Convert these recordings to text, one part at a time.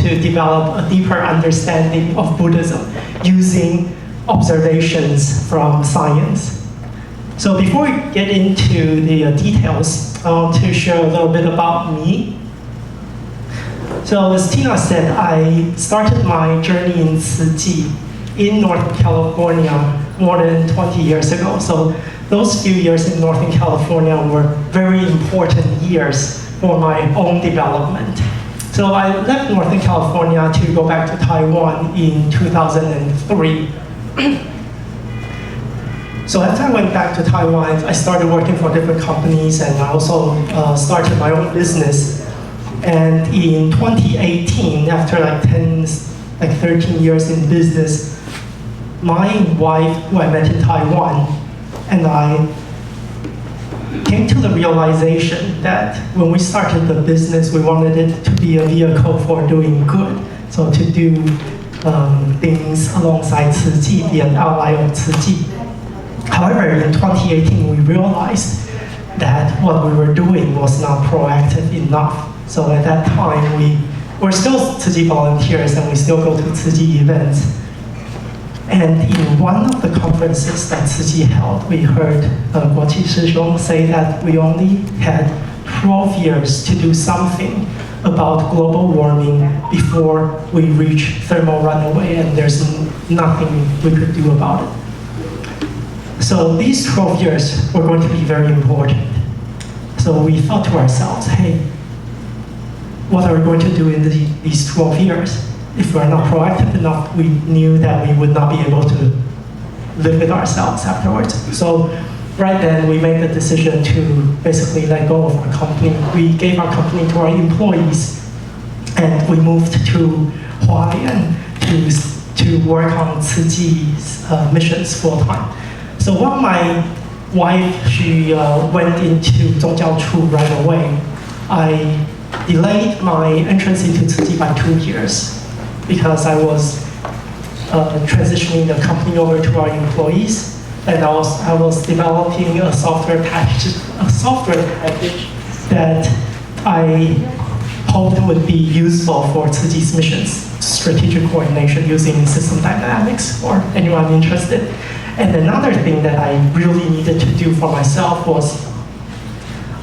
to develop a deeper understanding of Buddhism using observations from science. So before we get into the details, I want to share a little bit about me. So as Tina said, I started my journey in Tzu Chi in Northern California more than 20 years ago. So those few years in Northern California were very important years for my own development. So I left Northern California to go back to Taiwan in 2003. So after I went back to Taiwan, I started working for different companies, and I also started my own business. And in 2018, after like 13 years in business, my wife, who I met in Taiwan, and I came to the realization that when we started the business, we wanted it to be a vehicle for doing good. So to do things alongside Tzu Chi, be an ally of Tzu Chi. However, in 2018, we realized that what we were doing was not proactive enough. So at that time, we were still Tzu Chi volunteers, and we still go to Tzu Chi events. And in one of the conferences that Tzu Chi held, we heard Guoqi Shishong say that we only had 12 years to do something about global warming before we reach thermal runaway, and there's nothing we could do about it. So these 12 years were going to be very important. So we thought to ourselves, hey, what are we going to do in these 12 years? If we're not proactive enough, we knew that we would not be able to live with ourselves afterwards. So right then, we made the decision to basically let go of our company. We gave our company to our employees, and we moved to Hwang to work on Tzu Chi's missions full time. So while my wife, she went into 宗教处 right away, I delayed my entrance into Tzu Chi by 2 years because I was transitioning the company over to our employees, and I was developing a software package that I hoped would be useful for Tzu Chi's missions, strategic coordination using system dynamics for anyone interested. And another thing that I really needed to do for myself was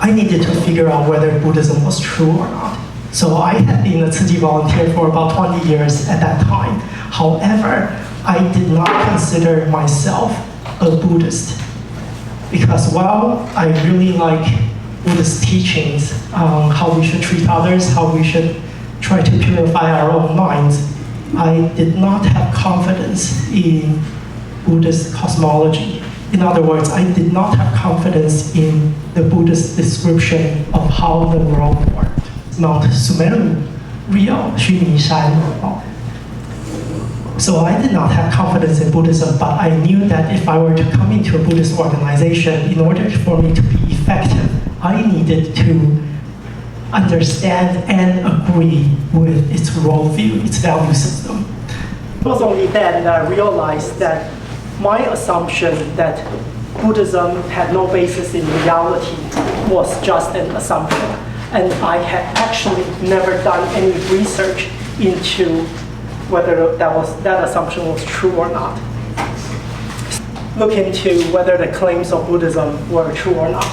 I needed to figure out whether Buddhism was true or not. So I had been a Tzu Chi volunteer for about 20 years at that time. However, I did not consider myself a Buddhist, because while I really like Buddhist teachings on how we should treat others, how we should try to purify our own minds, I did not have confidence in Buddhist cosmology. In other words, I did not have confidence in the Buddhist description of how the world worked. Mount Sumeru, real, 须弥山. So I did not have confidence in Buddhism, but I knew that if I were to come into a Buddhist organization, in order for me to be effective, I needed to understand and agree with its worldview, its value system. It was only then that I realized that my assumption that Buddhism had no basis in reality was just an assumption. And I had actually never done any research into whether that assumption was true or not. Look into whether the claims of Buddhism were true or not.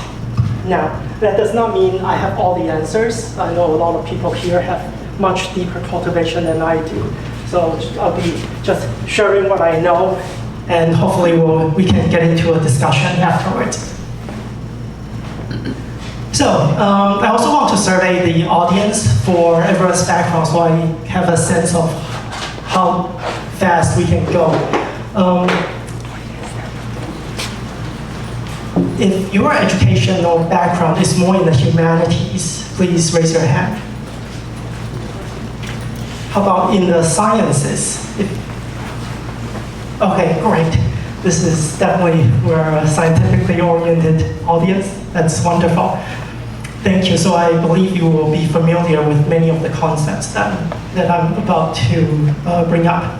Now, that does not mean I have all the answers. I know a lot of people here have much deeper cultivation than I do. So I'll be just sharing what I know, and hopefully we can get into a discussion afterwards. So I also want to survey the audience for everyone's background, so I have a sense of how fast we can go. If your educational background is more in the humanities, please raise your hand. How about in the sciences? Okay, great. This is definitely we're a scientifically oriented audience. That's wonderful. Thank you. So I believe you will be familiar with many of the concepts that I'm about to bring up.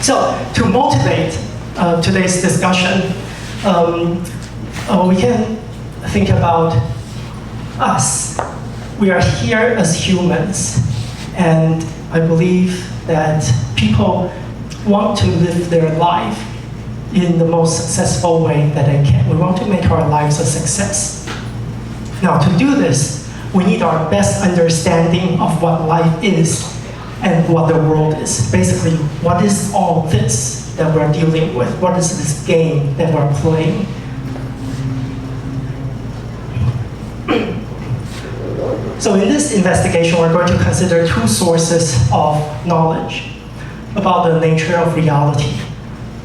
So to motivate today's discussion, we can think about us. we are here as humans, and I believe that people want to live their life in the most successful way that they can. We want to make our lives a success. Now, to do this, we need our best understanding of what life is and what the world is. Basically, what is all this that we're dealing with? What is this game that we're playing? So in this investigation, we're going to consider two sources of knowledge about the nature of reality.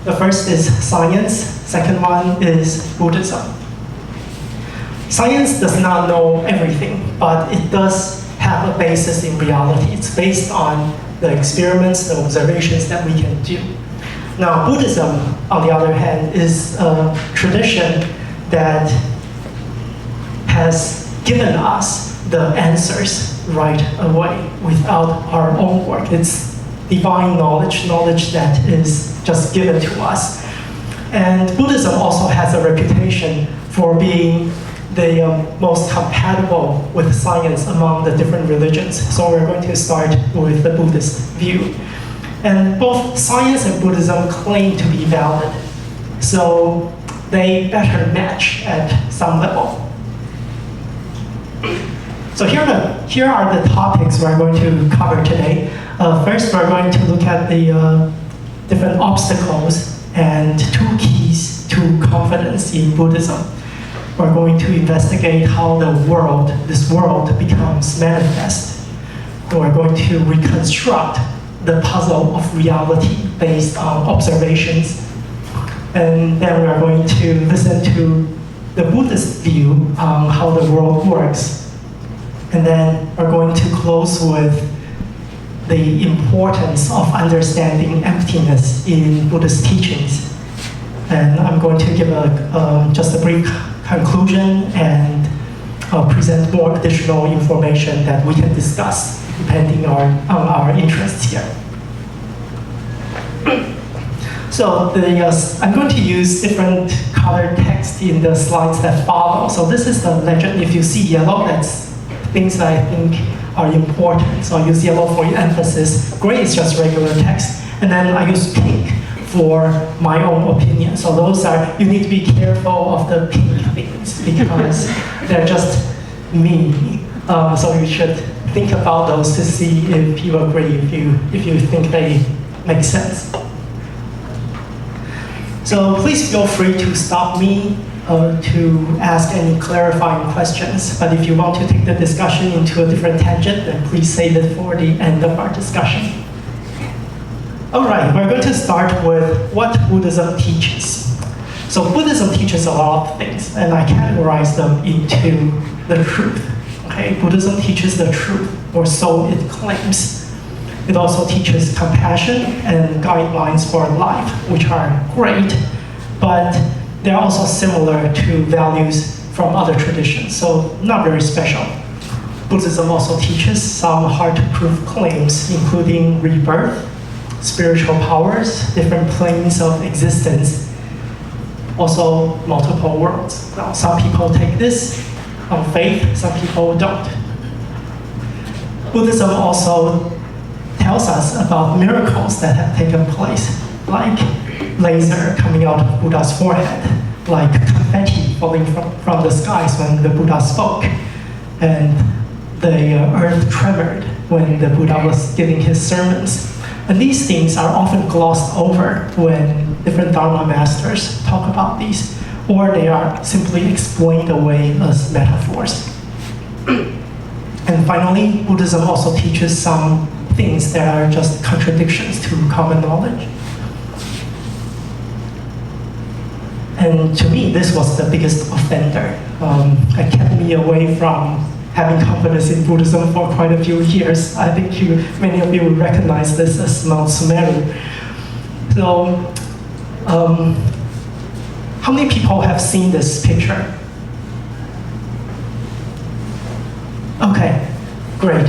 The first is science, second one is Buddhism. Science does not know everything, but it does have a basis in reality. It's based on the experiments, the observations that we can do. Now, Buddhism, on the other hand, is a tradition that has given us the answers right away without our own work. It's divine knowledge, knowledge that is just given to us. And Buddhism also has a reputation for being the most compatible with science among the different religions. So we're going to start with the Buddhist view. And both science and Buddhism claim to be valid. So they better match at some level. So here are the topics we're going to cover today. First, we're going to look at the different obstacles and two keys to confidence in Buddhism. We're going to investigate how this world becomes manifest. And we're going to reconstruct the puzzle of reality based on observations. And then we're going to listen to the Buddhist view on how the world works. And then we're going to close with the importance of understanding emptiness in Buddhist teachings. And I'm going to give just a brief conclusion and present more additional information that we can discuss depending on our interests here. So I'm going to use different colored text in the slides that follow. So this is the legend. If you see yellow, that's things that I think are important. So I use yellow for emphasis. Gray is just regular text. And then I use pink for my own opinion. So those are, you need to be careful of the pink things because they're just me. So you should think about those to see if you agree, if you think they make sense. So please feel free to stop me to ask any clarifying questions. But if you want to take the discussion into a different tangent, then please save it for the end of our discussion. All right, we're going to start with what Buddhism teaches. So Buddhism teaches a lot of things, and I categorize them into the truth. Okay, Buddhism teaches the truth, or so it claims. It also teaches compassion and guidelines for life, which are great, but they're also similar to values from other traditions, so not very special. Buddhism also teaches some hard-to-prove claims, including rebirth, spiritual powers, different planes of existence, also multiple worlds. Now, some people take this on faith, some people don't. Buddhism also tells us about miracles that have taken place, like laser coming out of Buddha's forehead, like confetti falling from the skies when the Buddha spoke, and the earth tremored when the Buddha was giving his sermons. And these things are often glossed over when different Dharma masters talk about these, or they are simply explained away as metaphors. And finally, Buddhism also teaches some things that are just contradictions to common knowledge. And to me, this was the biggest offender. It kept me away from having confidence in Buddhism for quite a few years. I think many of you will recognize this as Mount Sumeru. So, how many people have seen this picture? Okay, great.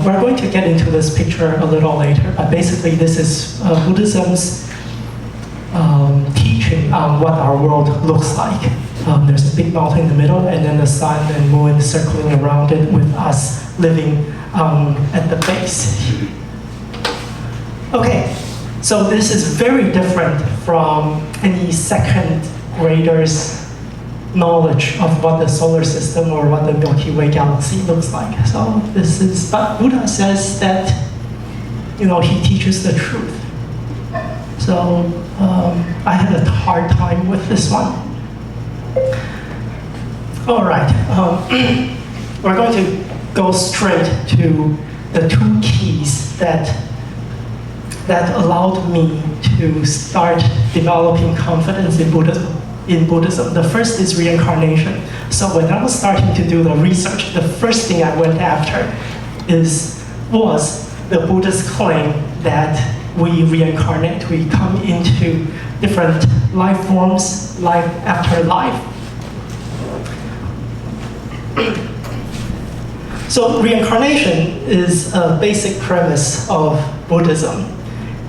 We're going to get into this picture a little later, but basically this is Buddhism's teaching on what our world looks like. There's a big mountain in the middle, and then the sun and moon circling around it with us living at the base. Okay, so this is very different from any second grader's knowledge of what the solar system or what the Milky Way galaxy looks like. So this is, but Buddha says that, he teaches the truth. So I had a hard time with this one. All right, we're going to go straight to the two keys that allowed me to start developing confidence in Buddhism. The first is reincarnation. So when I was starting to do the research, the first thing I went after was the Buddhist claim that we reincarnate, we come into different life forms, life after life. So reincarnation is a basic premise of Buddhism.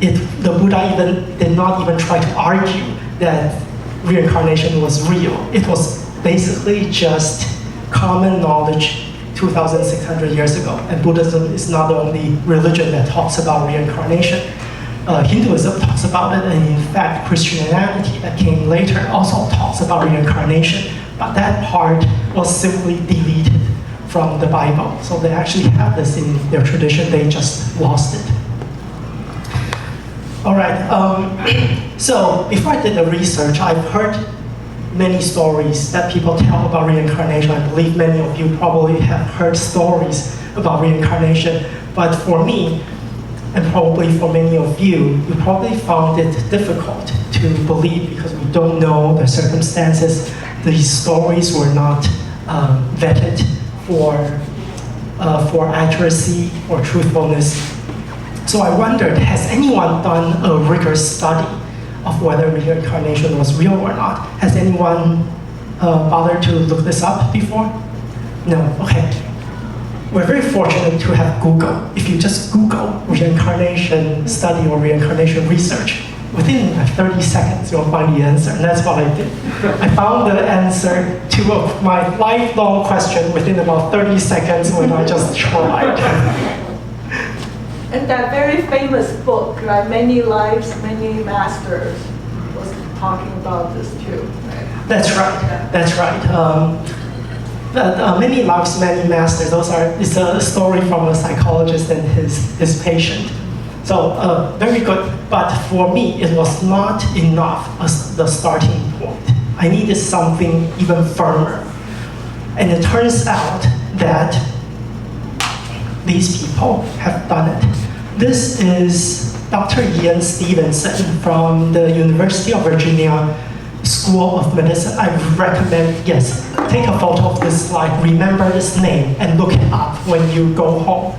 The Buddha did not even try to argue that reincarnation was real. It was basically just common knowledge 2,600 years ago. And Buddhism is not the only religion that talks about reincarnation. Hinduism talks about it, and in fact, Christianity that came later also talks about reincarnation. But that part was simply deleted from the Bible. So they actually have this in their tradition, they just lost it. All right, so before I did the research, I've heard many stories that people tell about reincarnation. I believe many of you probably have heard stories about reincarnation, but for me, and probably for many of you, you probably found it difficult to believe because we don't know the circumstances. These stories were not vetted for accuracy or truthfulness. So I wondered, has anyone done a rigorous study of whether reincarnation was real or not? Has anyone bothered to look this up before? No, okay. We're very fortunate to have Google. If you just Google reincarnation study or reincarnation research, within 30 seconds you'll find the answer, and that's what I did. I found the answer to my lifelong question within about 30 seconds when I just tried. And that very famous book, right, Many Lives, Many Masters, was talking about this too. Right? That's right, that's right. Many Lives, Many Masters, it's a story from a psychologist and his patient. So very good, but for me, it was not enough as the starting point. I needed something even firmer. And it turns out that these people have done it. This is Dr. Ian Stevenson from the University of Virginia School of Medicine. I recommend, yes, take a photo of this slide, remember this name, and look it up when you go home.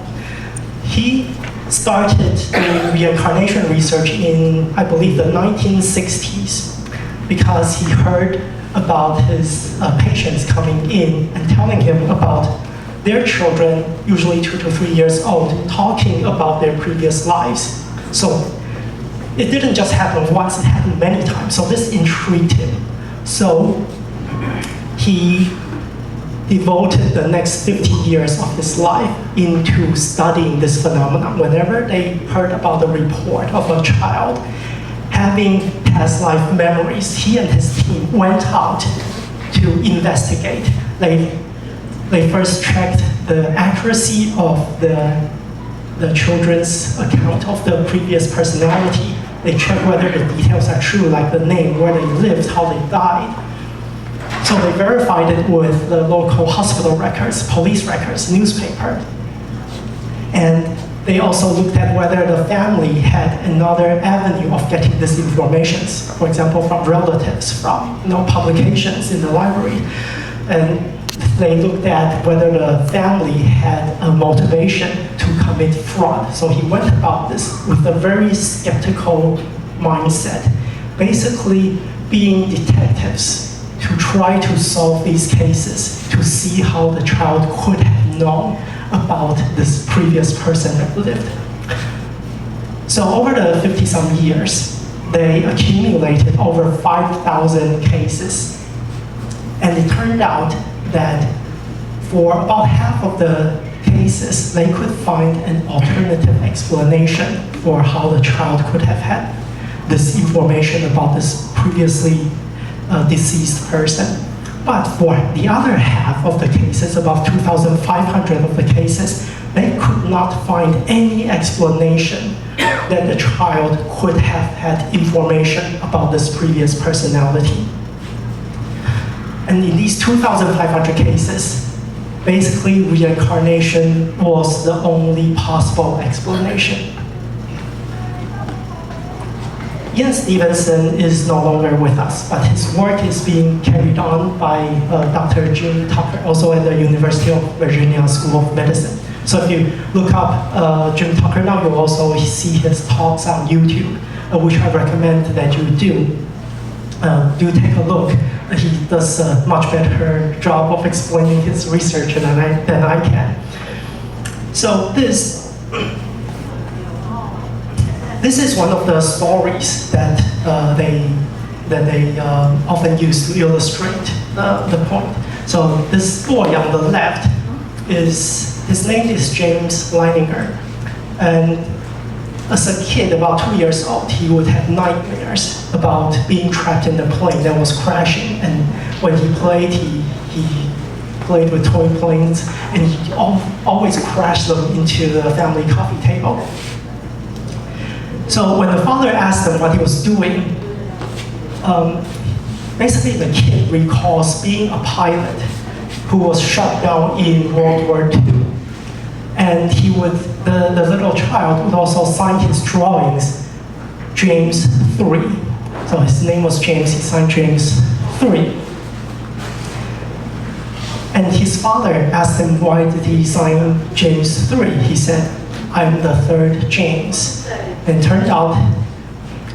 He started doing reincarnation research in, I believe, the 1960s because he heard about his patients coming in and telling him about their children, usually 2 to 3 years old, talking about their previous lives. So it didn't just happen once, it happened many times. So this intrigued him. So he devoted the next 50 years of his life into studying this phenomenon. Whenever they heard about the report of a child having past life memories, he and his team went out to investigate. They first checked the accuracy of the children's account of the previous personality. They checked whether the details are true, like the name, where they lived, how they died. So they verified it with the local hospital records, police records, newspaper. And they also looked at whether the family had another avenue of getting this information, for example, from relatives, from publications in the library. And they looked at whether the family had a motivation to commit fraud. So he went about this with a very skeptical mindset, basically being detectives to try to solve these cases, to see how the child could have known about this previous person that lived. So over the 50-some years, they accumulated over 5,000 cases. And it turned out that for about half of the cases, they could find an alternative explanation for how the child could have had this information about this previously deceased person. But for the other half of the cases, about 2,500 of the cases, they could not find any explanation that the child could have had information about this previous personality. And in these 2,500 cases, basically reincarnation was the only possible explanation. Ian Stevenson is no longer with us, but his work is being carried on by Dr. Jim Tucker, also at the University of Virginia School of Medicine. So if you look up Jim Tucker now, you'll also see his talks on YouTube, which I recommend that you do. Do take a look. He does a much better job of explaining his research than I can. So this is one of the stories that they often use to illustrate the point. So this boy on the left his name is James Leininger, and as a kid, about 2 years old, he would have nightmares about being trapped in a plane that was crashing. And when he played, he played with toy planes, and he always crashed them into the family coffee table. So when the father asked him what he was doing, basically the kid recalls being a pilot who was shot down in World War II. And the little child would also sign his drawings, James 3. So his name was James, he signed James 3. And his father asked him, why did he sign James 3? He said, I'm the third James. And it turned out,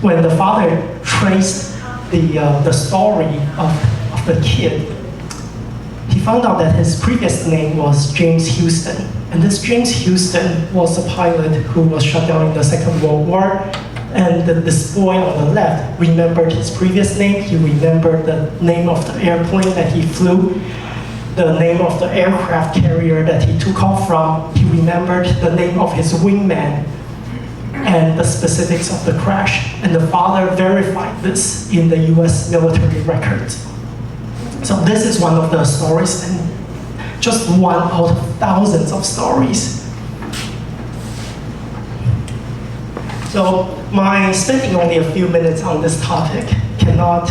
when the father traced the story of the kid, he found out that his previous name was James Houston. And this James Houston was a pilot who was shot down in the Second World War. And this boy on the left remembered his previous name. He remembered the name of the airplane that he flew, the name of the aircraft carrier that he took off from. He remembered the name of his wingman and the specifics of the crash. And the father verified this in the US military records. So this is one of the stories, and just one out of thousands of stories. So my spending only a few minutes on this topic cannot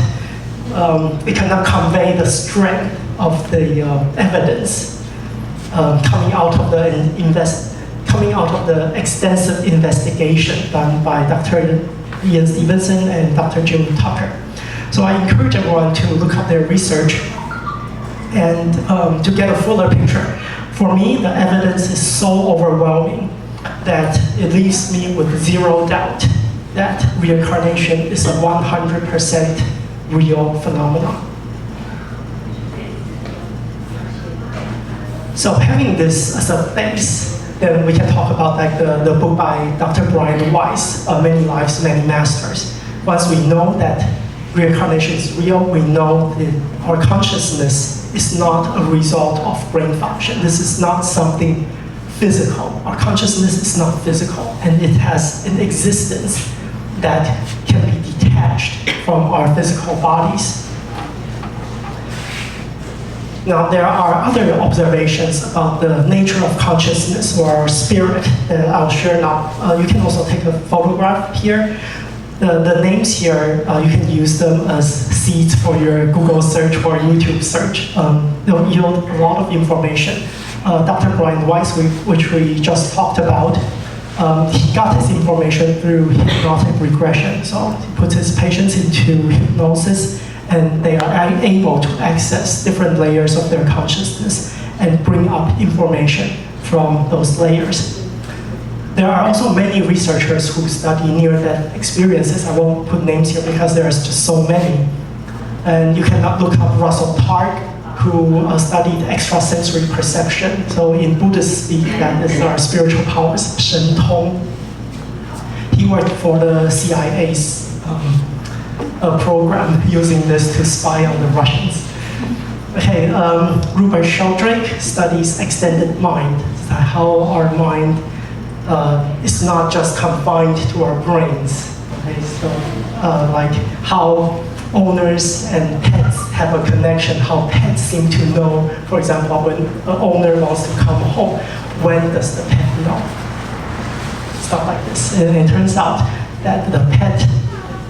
convey the strength of the evidence coming out of the extensive investigation done by Dr. Ian Stevenson and Dr. Jim Tucker. So I encourage everyone to look up their research and to get a fuller picture. For me, the evidence is so overwhelming that it leaves me with zero doubt that reincarnation is a 100% real phenomenon. So having this as a base, then we can talk about like the book by Dr. Brian Weiss, Many Lives, Many Masters. Once we know that reincarnation is real, we know that our consciousness is not a result of brain function. This is not something physical. Our consciousness is not physical, and it has an existence that can be detached from our physical bodies. Now, there are other observations about the nature of consciousness or spirit that I'll share now. You can also take a photograph here. The names here, you can use them as seeds for your Google search or YouTube search. They'll yield a lot of information. Dr. Brian Weiss, which we just talked about, he got his information through hypnotic regression. So he puts his patients into hypnosis, and they are able to access different layers of their consciousness and bring up information from those layers. There are also many researchers who study near-death experiences. I won't put names here because there's just so many. And you can look up Russell Targ, who studied extrasensory perception. So in Buddhist speak, that is our spiritual powers, Shen Tong. He worked for the CIA's program using this to spy on the Russians. Okay, Rupert Sheldrake studies extended mind, how our mind is not just confined to our brains. Okay, so like how owners and pets have a connection, how pets seem to know, for example, when an owner wants to come home, when does the pet know? Stuff like this. And it turns out that the pet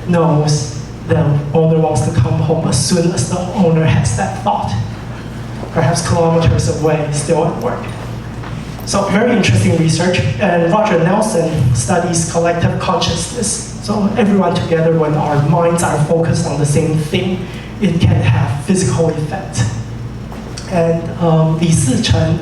knows the owner wants to come home as soon as the owner has that thought, perhaps kilometers away, still at work. So very interesting research. And Roger Nelson studies collective consciousness. So everyone together, when our minds are focused on the same thing, it can have physical effect. And Li Sichen,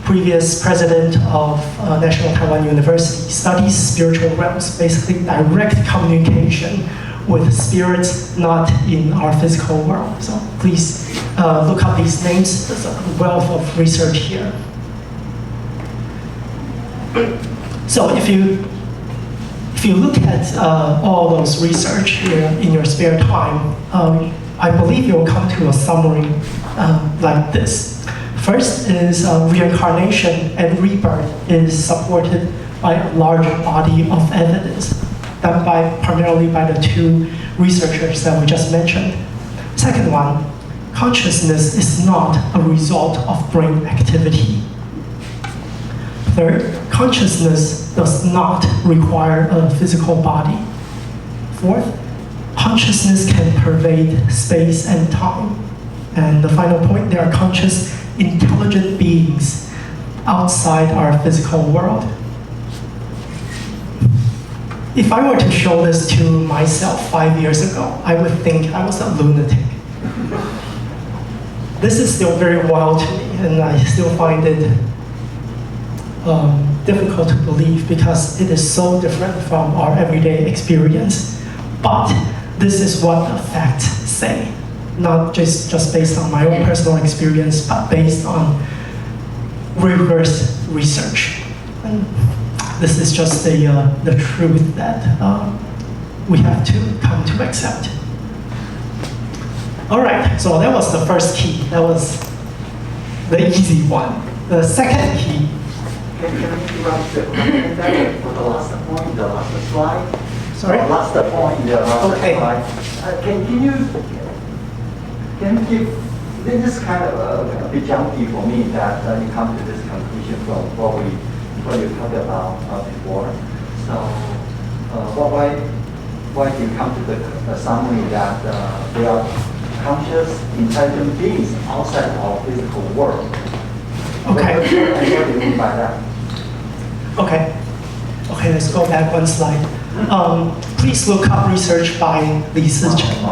previous president of National Taiwan University, studies spiritual realms, basically direct communication with spirits not in our physical world. So please look up these names. There's a wealth of research here. So if you look at all those research here in your spare time, I believe you'll come to a summary like this. First is reincarnation and rebirth is supported by a large body of evidence done primarily by the two researchers that we just mentioned. Second one, consciousness is not a result of brain activity. Third, consciousness does not require a physical body. Fourth, consciousness can pervade space and time. And the final point, there are conscious, intelligent beings outside our physical world. If I were to show this to myself 5 years ago, I would think I was a lunatic. This is still very wild to me, and I still find it difficult to believe because it is so different from our everyday experience. But this is what the facts say, not just based on my own personal experience, but based on rigorous research. And this is just the truth that we have to come to accept. All right, so that was the first key. That was the easy one. The second key. Can you interrupt the comment for the last point, the last slide? Sorry? Last point, the last Okay. slide. Can you give, this is kind of a bit jumpy for me that you come to this conclusion from what you talked about before. So why do you come to the summary that there are conscious, intelligent beings outside our physical world? Okay. What do you mean by that? Okay, let's go back one slide. Please look up research by Li Sichen.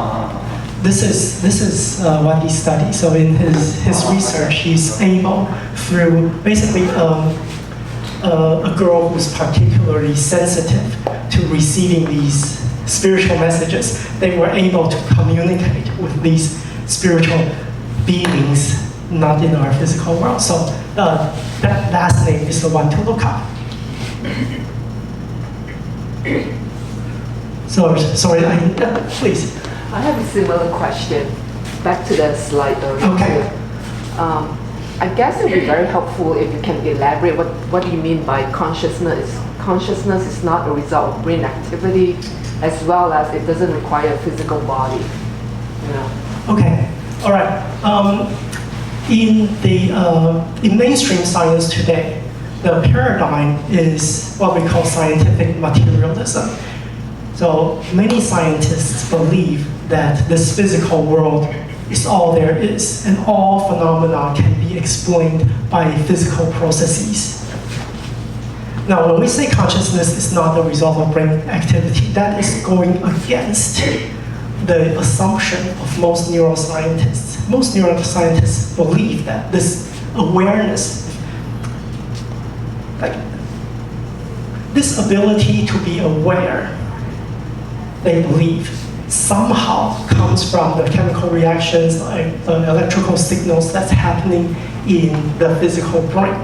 This is what he studied. So in his research, he's able through basically a girl who's particularly sensitive to receiving these spiritual messages. They were able to communicate with these spiritual beings not in our physical world. So that last name is the one to look up. Sorry, please. I have a similar question. Back to the slide earlier. Okay. I guess it would be very helpful if you can elaborate what do you mean by consciousness. Consciousness is not a result of brain activity, as well as it doesn't require a physical body. You know. Okay. All right. In mainstream science today, the paradigm is what we call scientific materialism. So many scientists believe that this physical world is all there is, and all phenomena can be explained by physical processes. Now, when we say consciousness is not the result of brain activity, that is going against the assumption of most neuroscientists. Most neuroscientists believe that this awareness, like this ability to be aware, they believe somehow comes from the chemical reactions, like the electrical signals that's happening in the physical brain.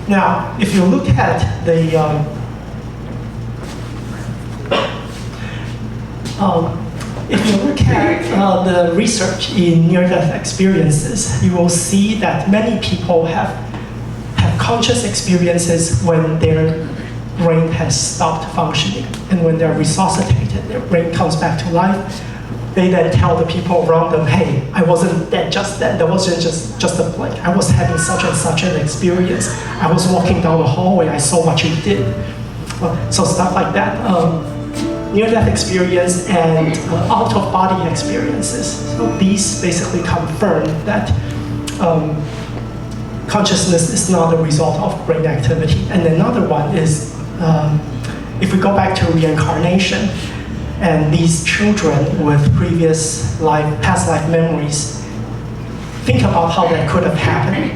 Now, if you look at the if you look at the research in near-death experiences, you will see that many people have conscious experiences when their brain has stopped functioning. And when they're resuscitated, their brain comes back to life. They then tell the people around them, hey, I wasn't dead just then. That wasn't just a blink. I was having such and such an experience. I was walking down the hallway. I saw what you did. So stuff like that. Near-death experience and out-of-body experiences. So these basically confirm that consciousness is not a result of brain activity. And another one is, if we go back to reincarnation, and these children with previous past life memories, think about how that could have happened.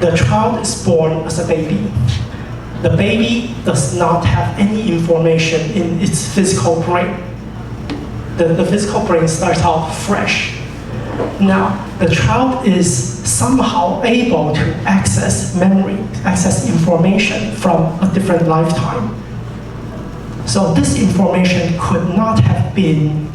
The child is born as a baby. The baby does not have any information in its physical brain. The physical brain starts out fresh. Now, the child is somehow able to access memory, access information from a different lifetime. So this information could not have been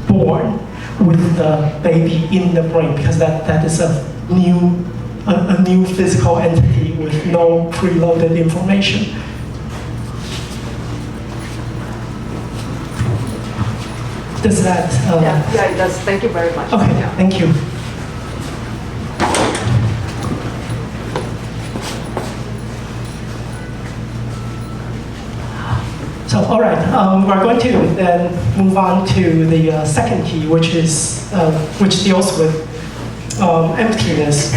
born with the baby in the brain, because that is a new physical entity with no preloaded information. Does that? Yeah, it does. Thank you very much. Okay, Yeah. thank you. So, all right, we're going to then move on to the second key, which deals with emptiness.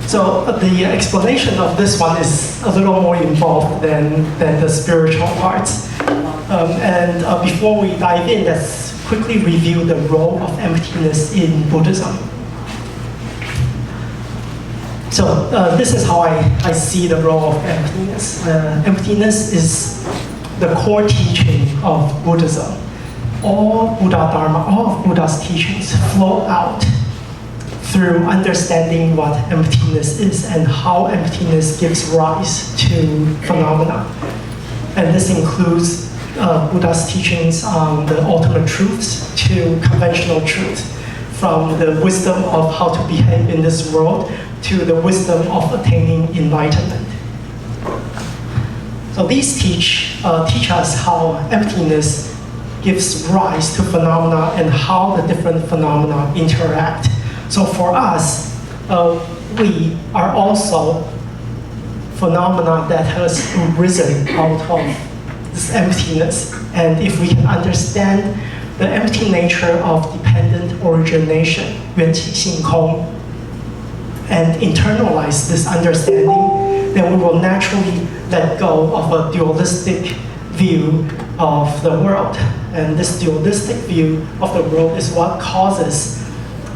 So the explanation of this one is a little more involved than the spiritual parts. Before we dive in, let's quickly review the role of emptiness in Buddhism. So this is how I see the role of emptiness. Emptiness is the core teaching of Buddhism. All Buddha Dharma, all of Buddha's teachings flow out through understanding what emptiness is and how emptiness gives rise to phenomena. And this includes Buddha's teachings on the ultimate truths to conventional truths, from the wisdom of how to behave in this world to the wisdom of attaining enlightenment. So these teach us how emptiness gives rise to phenomena and how the different phenomena interact. So for us, we are also phenomena that has arisen out of this emptiness. And if we can understand the empty nature of dependent origination, 缘起性空, and internalize this understanding, then we will naturally let go of a dualistic view of the world. And this dualistic view of the world is what causes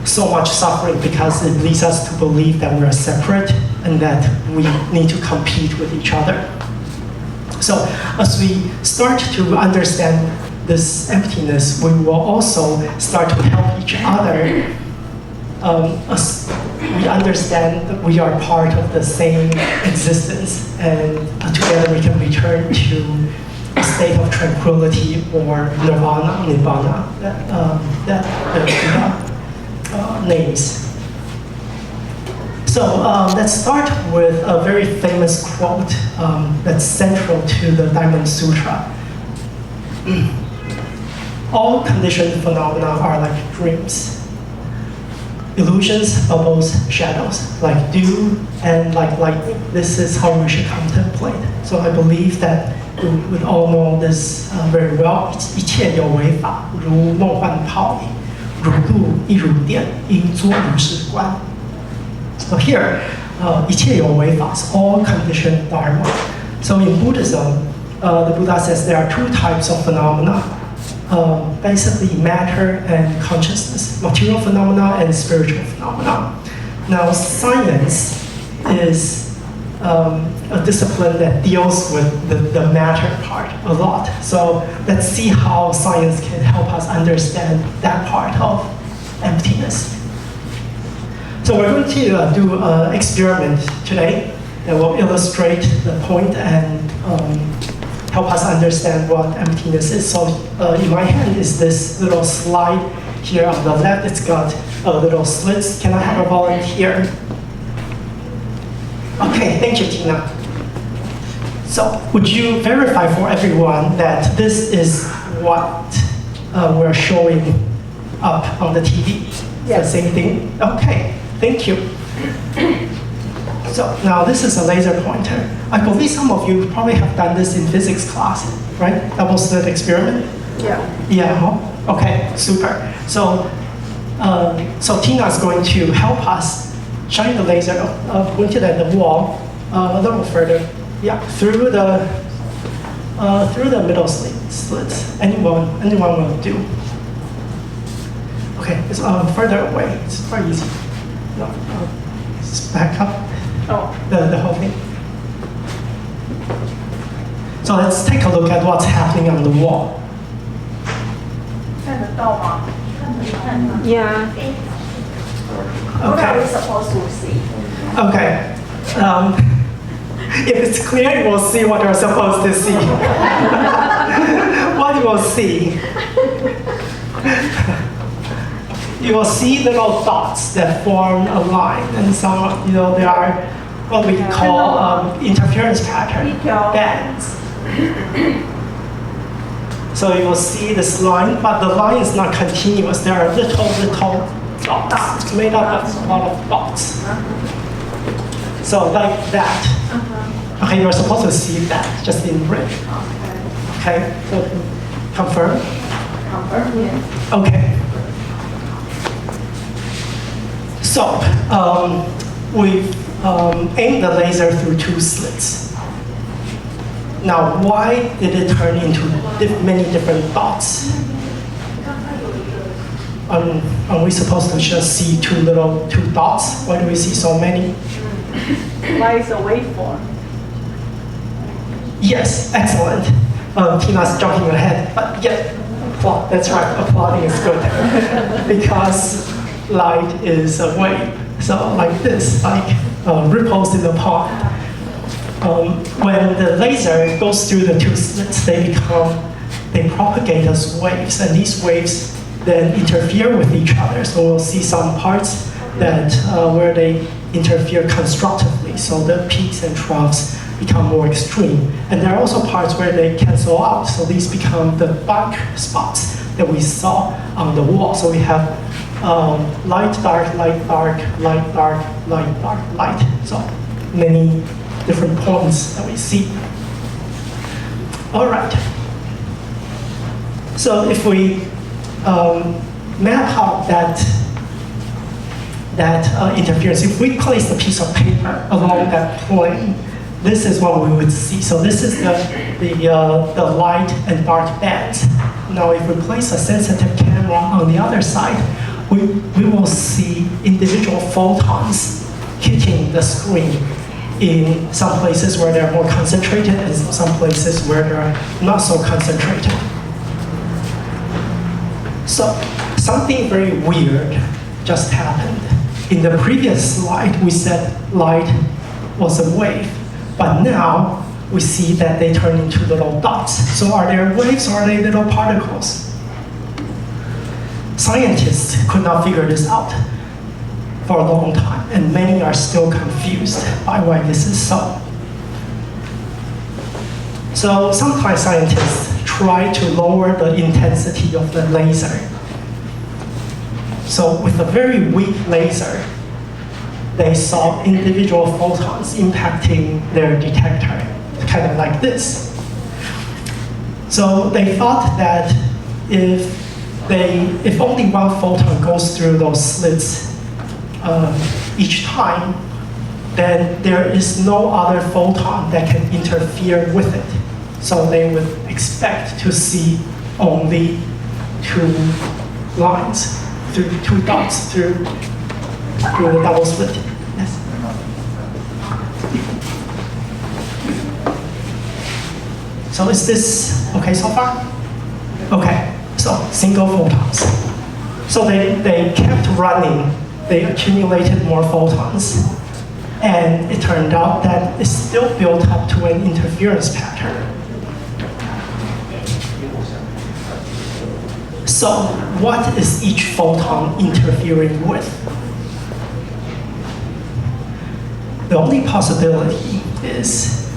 so much suffering, because it leads us to believe that we are separate and that we need to compete with each other. So as we start to understand this emptiness, we will also start to help each other as we understand that we are part of the same existence, and together we can return to a state of tranquility or nirvana, nibbana, that Buddha names. So let's start with a very famous quote that's central to the Diamond Sutra. All conditioned phenomena are like dreams. Illusions, bubbles, shadows, like dew and like lightning. This is how we should contemplate. So I believe that we would all know this very well. 一切有为法，如梦幻泡影，如露亦如电，应作如是观。So here, 一切有为法 is all conditioned dharma. So in Buddhism, the Buddha says there are two types of phenomena. Basically matter and consciousness, material phenomena and spiritual phenomena. Now, science is a discipline that deals with the matter part a lot. So let's see how science can help us understand that part of emptiness. So we're going to do an experiment today that will illustrate the point and help us understand what emptiness is. So in my hand is this little slide here on the left. It's got little slits. Can I have a volunteer? Okay, thank you, Tina. So would you verify for everyone that this is what we're showing up on the TV? Yes. The same thing? Okay, thank you. So now this is a laser pointer. I believe some of you probably have done this in physics class, right? Double slit experiment? Yeah. Yeah, huh? Okay, super. So, so Tina is going to help us shine the laser pointed at the wall a little further. Yeah, through the middle slits. Anyone will do. Okay, it's further away. It's quite easy. No, just back up. Oh. The whole thing. So let's take a look at what's happening on the wall. 看得到吗？ Yeah. What are we Okay. supposed to see? Okay. If it's clear, you will see what you're supposed to see. What you will see, you will see little dots that form a line, and some, there are what we call interference pattern bands. So you will see this line, but the line is not continuous. There are little dots. It's made up of a lot of dots. So like that. Okay, you're supposed to see that just in red. Okay, so confirm? Confirm, yes. Okay. So we've aimed the laser through two slits. Now, why did it turn into many different dots? Are we supposed to just see two dots? Why do we see so many? Why is a waveform? Yes, excellent. Tina's jumping ahead, but yeah, that's right, applauding is good. Because light is a wave, so like this, like ripples in the pond. When the laser goes through the two slits, they propagate as waves, and these waves then interfere with each other. So we'll see some parts that where they interfere constructively, so the peaks and troughs become more extreme. And there are also parts where they cancel out, so these become the dark spots that we saw on the wall. So we have light, dark, light, dark, light, dark, light, dark, light. So many different points that we see. All right. So if we map out that interference, if we place a piece of paper along that plane, this is what we would see. So this is the light and dark bands. Now if we place a sensitive camera on the other side, we will see individual photons hitting the screen in some places where they're more concentrated and some places where they're not so concentrated. So something very weird just happened. In the previous slide, we said light was a wave, but now we see that they turn into little dots. So are they waves or are they little particles? Scientists could not figure this out for a long time, and many are still confused by why this is so. So sometimes scientists try to lower the intensity of the laser. So with a very weak laser, they saw individual photons impacting their detector, kind of like this. So they thought that if only one photon goes through those slits each time, then there is no other photon that can interfere with it. So they would expect to see only two lines, two dots through the double slit. Yes. So is this okay so far? Okay. So single photons. So they kept running. They accumulated more photons. And it turned out that it still built up to an interference pattern. So what is each photon interfering with? The only possibility is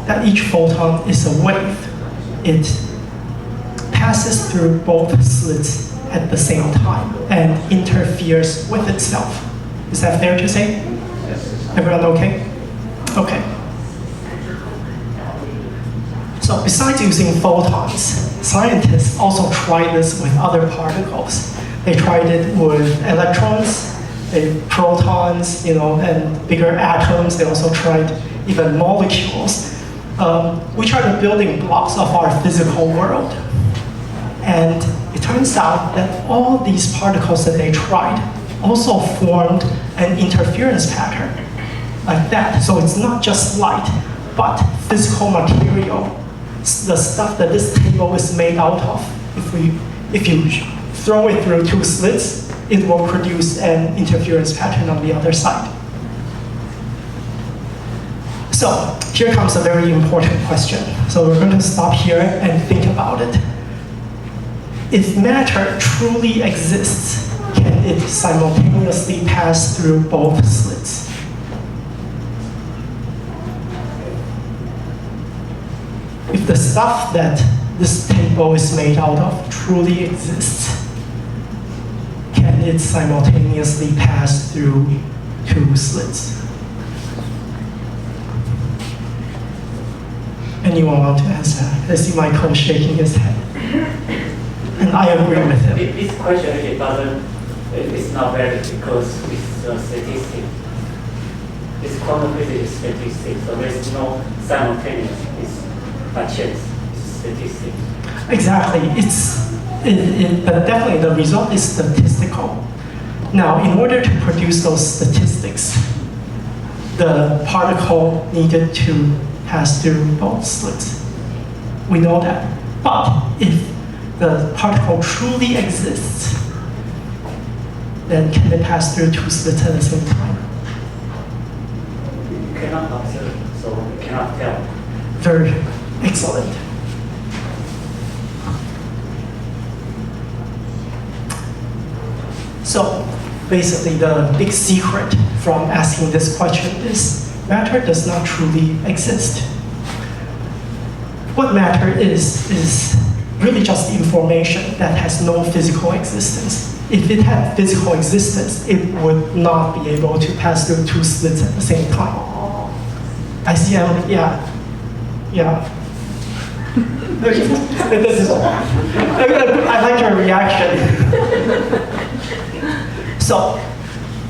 that each photon is a wave. It passes through both slits at the same time and interferes with itself. Is that fair to say? Yes. Everyone okay? Okay. So besides using photons, scientists also tried this with other particles. They tried it with electrons, protons, and bigger atoms. They also tried even molecules, which are the building blocks of our physical world. And it turns out that all these particles that they tried also formed an interference pattern like that. So it's not just light, but physical material, the stuff that this table is made out of. If you throw it through two slits, it will produce an interference pattern on the other side. So here comes a very important question. So we're going to stop here and think about it. If matter truly exists, can it simultaneously pass through both slits? If the stuff that this table is made out of truly exists, can it simultaneously pass through two slits? Anyone want to answer? I see Michael shaking his head. And I agree with him. This question really doesn't, it's not valid because it's a statistic. It's quantum physics is statistic, so there's no simultaneous. It's by chance. It's statistic. Exactly. But definitely the result is statistical. Now, in order to produce those statistics, the particle needed to pass through both slits. We know that. But if the particle truly exists, then can it pass through two slits at the same time? You cannot observe, so you cannot tell. Very excellent. So basically the big secret from asking this question is matter does not truly exist. What matter is really just information that has no physical existence. If it had physical existence, it would not be able to pass through two slits at the same time. I see, yeah. I like your reaction. So,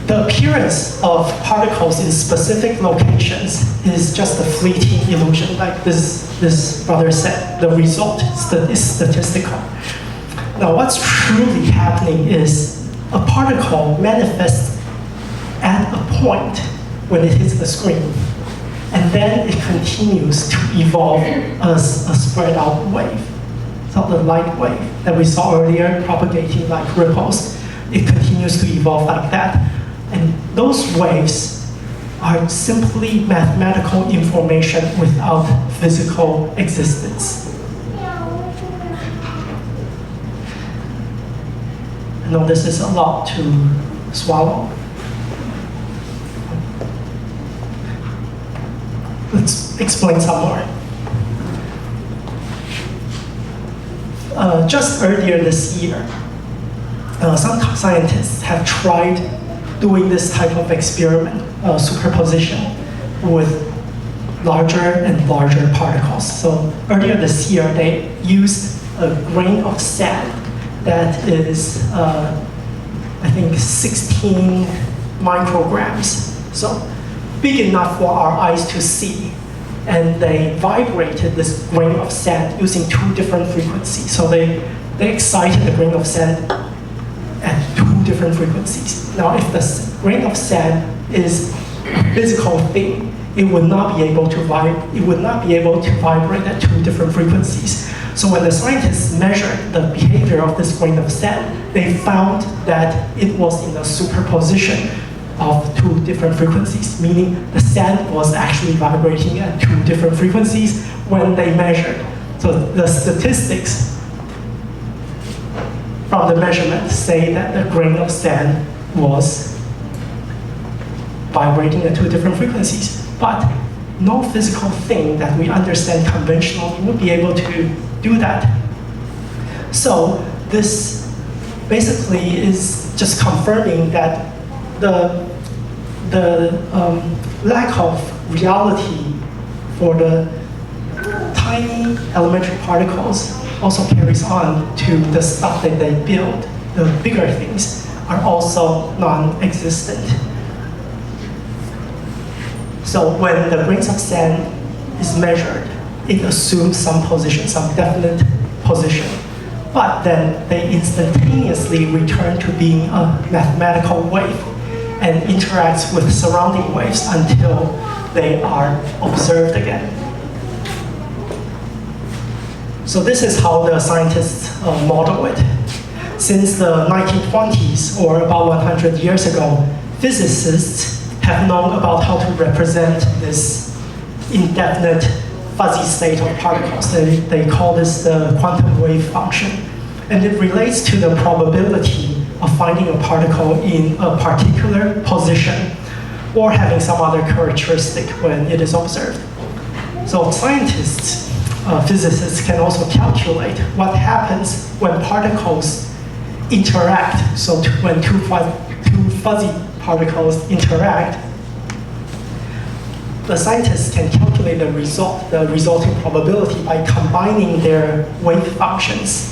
the appearance of particles in specific locations is just a fleeting illusion, like this brother said. The result is statistical. Now, what's truly happening is a particle manifests at a point when it hits the screen, and then it continues to evolve as a spread out wave. So the light wave that we saw earlier propagating like ripples, it continues to evolve like that. And those waves are simply mathematical information without physical existence. I know this is a lot to swallow. Let's explain some more. Just earlier this year, some scientists have tried doing this type of experiment, superposition, with larger and larger particles. So earlier this year, they used a grain of sand that is, I think, 16 micrograms. So big enough for our eyes to see. And they vibrated this grain of sand using two different frequencies. So they excited the grain of sand at two different frequencies. Now, if the grain of sand is a physical thing, it would not be able to vibrate at two different frequencies. So when the scientists measured the behavior of this grain of sand, they found that it was in a superposition of two different frequencies, meaning the sand was actually vibrating at two different frequencies when they measured. So the statistics from of the measurements say that a grain of sand was vibrating at 2 different frequencies. But no physical thing that we understand conventionally would be able to do that. So this basically is just confirming that the lack of reality for the tiny elementary particles also carries on to the stuff that they build. The bigger things are also non-existent. So when the grains of sand is measured, it assumes some position, some definite position. But then they instantaneously return to being a mathematical wave and interacts with surrounding waves until they are observed again. So this is how the scientists model it. Since the 1920s, or about 100 years ago, physicists have known about how to represent this indefinite fuzzy state of particles. They call this the quantum wave function. And it relates to the probability of finding a particle in a particular position or having some other characteristic when it is observed. So scientists, physicists can also calculate what happens when particles interact. So when two fuzzy particles interact, the scientists can calculate the resulting probability by combining their wave functions.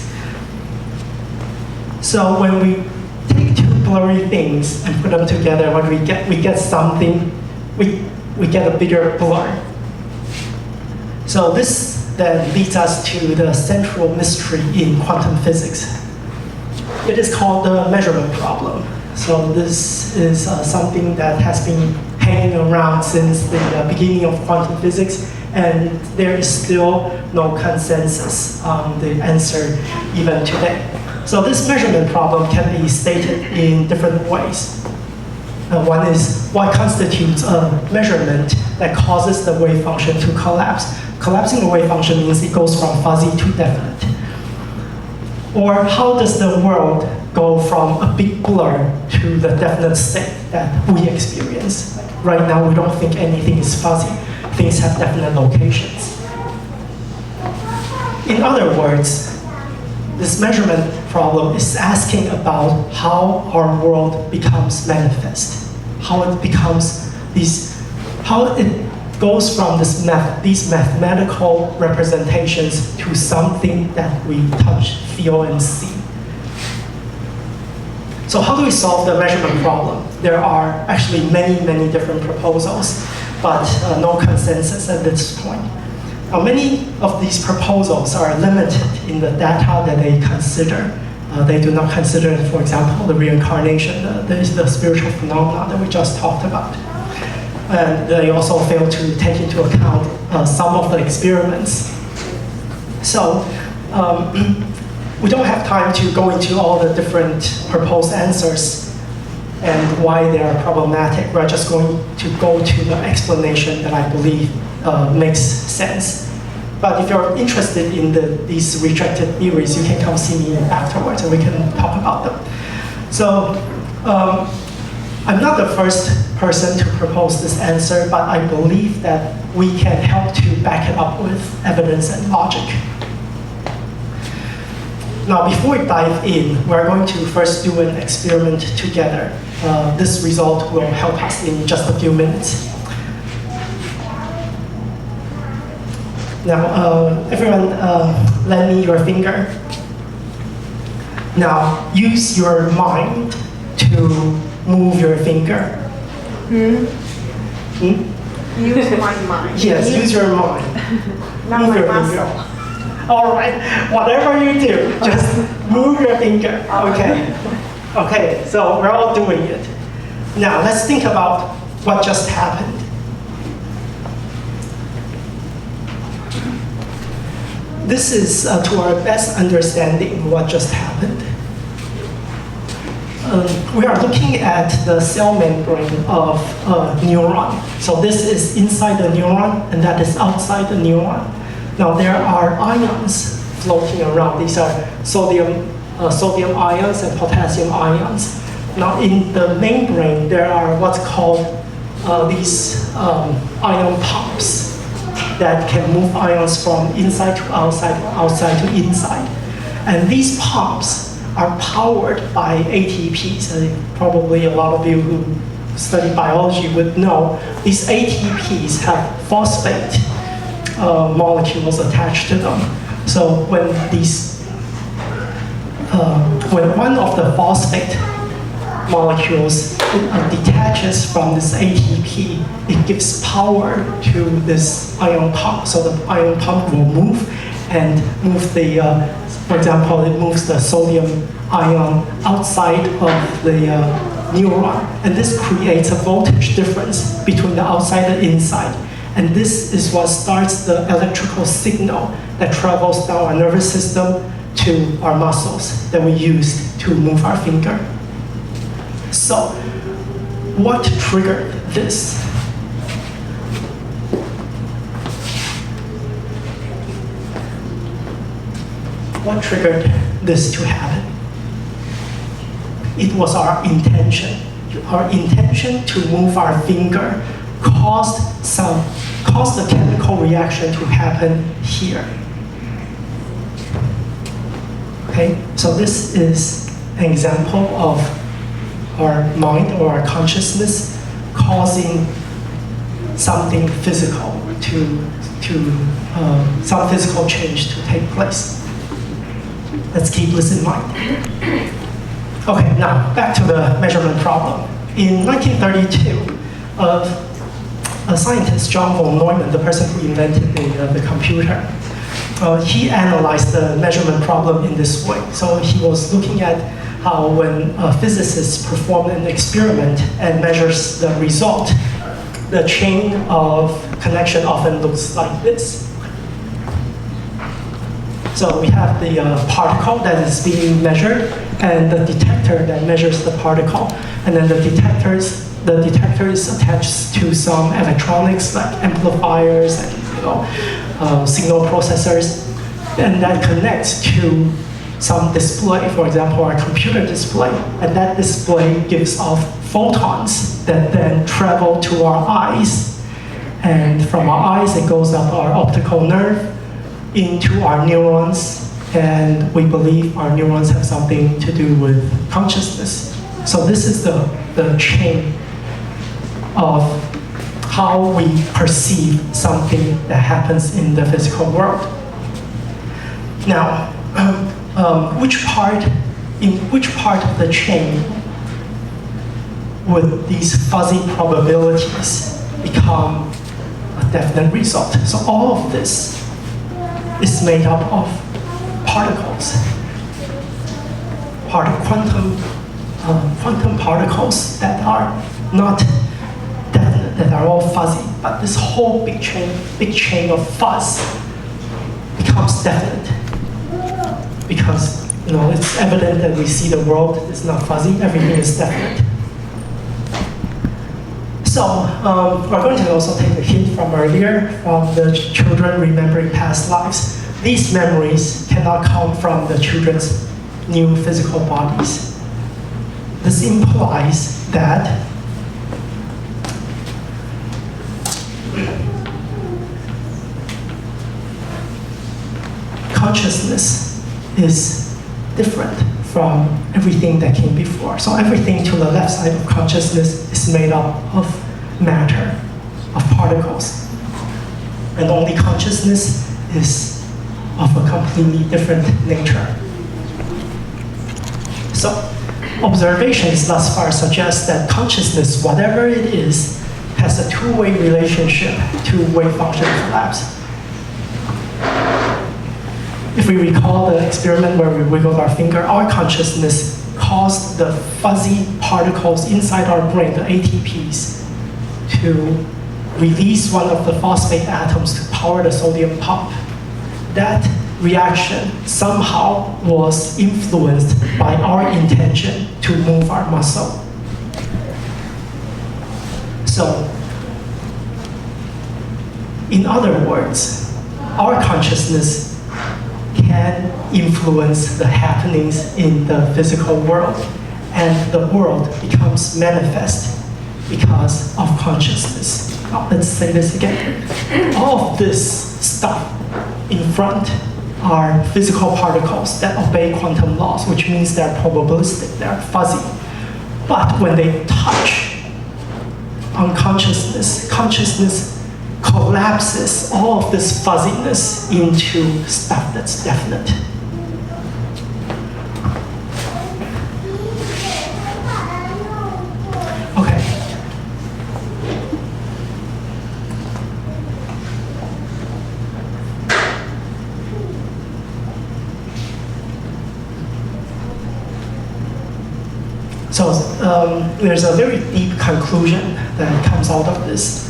So when we take 2 blurry things and put them together, what we get something, we get a bigger blur. So this then leads us to the central mystery in quantum physics. It is called the measurement problem. So this is something that has been hanging around since the beginning of quantum physics, and there is still no consensus on the answer even today. So this measurement problem can be stated in different ways. One is what constitutes a measurement that causes the wave function to collapse. Collapsing the wave function means it goes from fuzzy to definite. Or how does the world go from a big blur to the definite state that we experience? Right now, we don't think anything is fuzzy. Things have definite locations. In other words, this measurement problem is asking about how our world becomes manifest, how it goes from these mathematical representations to something that we touch, feel, and see. So how do we solve the measurement problem? There are actually many different proposals, but no consensus at this point. Now, many of these proposals are limited in the data that they consider. They do not consider, for example, the reincarnation, the spiritual phenomena that we just talked about. And they also fail to take into account some of the experiments. So we don't have time to go into all the different proposed answers and why they are problematic. We're just going to go to the explanation that I believe makes sense. But if you're interested in these rejected theories, you can come see me afterwards and we can talk about them. So I'm not the first person to propose this answer, but I believe that we can help to back it up with evidence and logic. Now, before we dive in, we're going to first do an experiment together. This result will help us in just a few minutes. Now, everyone, lend me your finger. Now, use your mind to move your finger. Use my mind. Yes, use your mind. Not Move my your muscle. finger. All right, whatever you do, just move your finger. Okay. Okay, so we're all doing it. Now, let's think about what just happened. This is, to our best understanding, what just happened. We are looking at the cell membrane of a neuron. So this is inside the neuron, and that is outside the neuron. Now there are ions floating around. These are sodium sodium ions and potassium ions. Now in the main brain, there are what's called these ion pumps that can move ions from inside to outside, outside to inside. And these pumps are powered by ATPs. Probably a lot of you who study biology would know these ATPs have phosphate molecules attached to them. So when one of the phosphate molecules detaches from this ATP, it gives power to this ion pump. So the ion pump will move and move the, for example, it moves the sodium ion outside of the neuron. And this creates a voltage difference between the outside and inside. And this is what starts the electrical signal that travels down our nervous system to our muscles that we use to move our finger. So, what triggered this? What triggered this to happen? It was our intention. Our intention to move our finger caused a chemical reaction to happen here. Okay, so this is an example of our mind or our consciousness causing something physical some physical change to take place. Let's keep this in mind. Okay, now back to the measurement problem. In 1932, a scientist, John von Neumann, the person who invented the computer, he analyzed the measurement problem in this way. So he was looking at how when a physicist performs an experiment and measures the result, the chain of connection often looks like this. So we have the particle that is being measured and the detector that measures the particle. And then the detector is attached to some electronics like amplifiers and signal processors. And that connects to some display, for example, our computer display. And that display gives off photons that then travel to our eyes. And from our eyes, it goes up our optical nerve into our neurons, and we believe our neurons have something to do with consciousness. So this is the chain of how we perceive something that happens in the physical world. Now, in which part of the chain would these fuzzy probabilities become a definite result? So all of this is made up of particles, quantum particles that are not definite, that are all fuzzy. But this whole big chain of fuzz becomes definite because it's evident that we see the world is not fuzzy. Everything is definite. So we're going to also take a hint from earlier, from the children remembering past lives. These memories cannot come from the children's new physical bodies. This implies that consciousness is different from everything that came before. So everything to the left side of consciousness is made up of matter, of particles. And only consciousness is of a completely different nature. So observations thus far suggest that consciousness, whatever it is, has a two-way relationship to wave function collapse. If we recall the experiment where we wiggled our finger, our consciousness caused the fuzzy particles inside our brain, the ATPs, to release one of the phosphate atoms to power the sodium pump. That reaction somehow was influenced by our intention to move our muscle. So, in other words, our consciousness can influence the happenings in the physical world, and the world becomes manifest because of consciousness. Now, let's say this again. All of this stuff in front are physical particles that obey quantum laws, which means they're probabilistic, they're fuzzy. But when they touch on consciousness, consciousness collapses all of this fuzziness into stuff that's definite. Okay. So there's a very deep conclusion that comes out of this.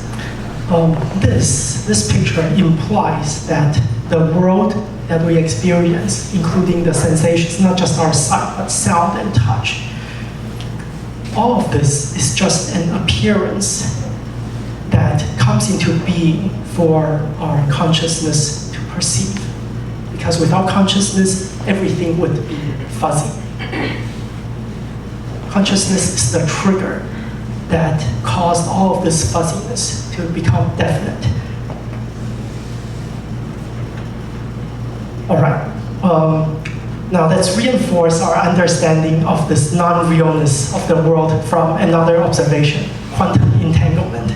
This picture implies that the world that we experience, including the sensations, not just our sight, but sound and touch, all of this is just an appearance that comes into being for our consciousness to perceive. Because without consciousness, everything would be fuzzy. Consciousness is the trigger that caused all of this fuzziness to become definite. All right. Now let's reinforce our understanding of this non-realness of the world from another observation, quantum entanglement.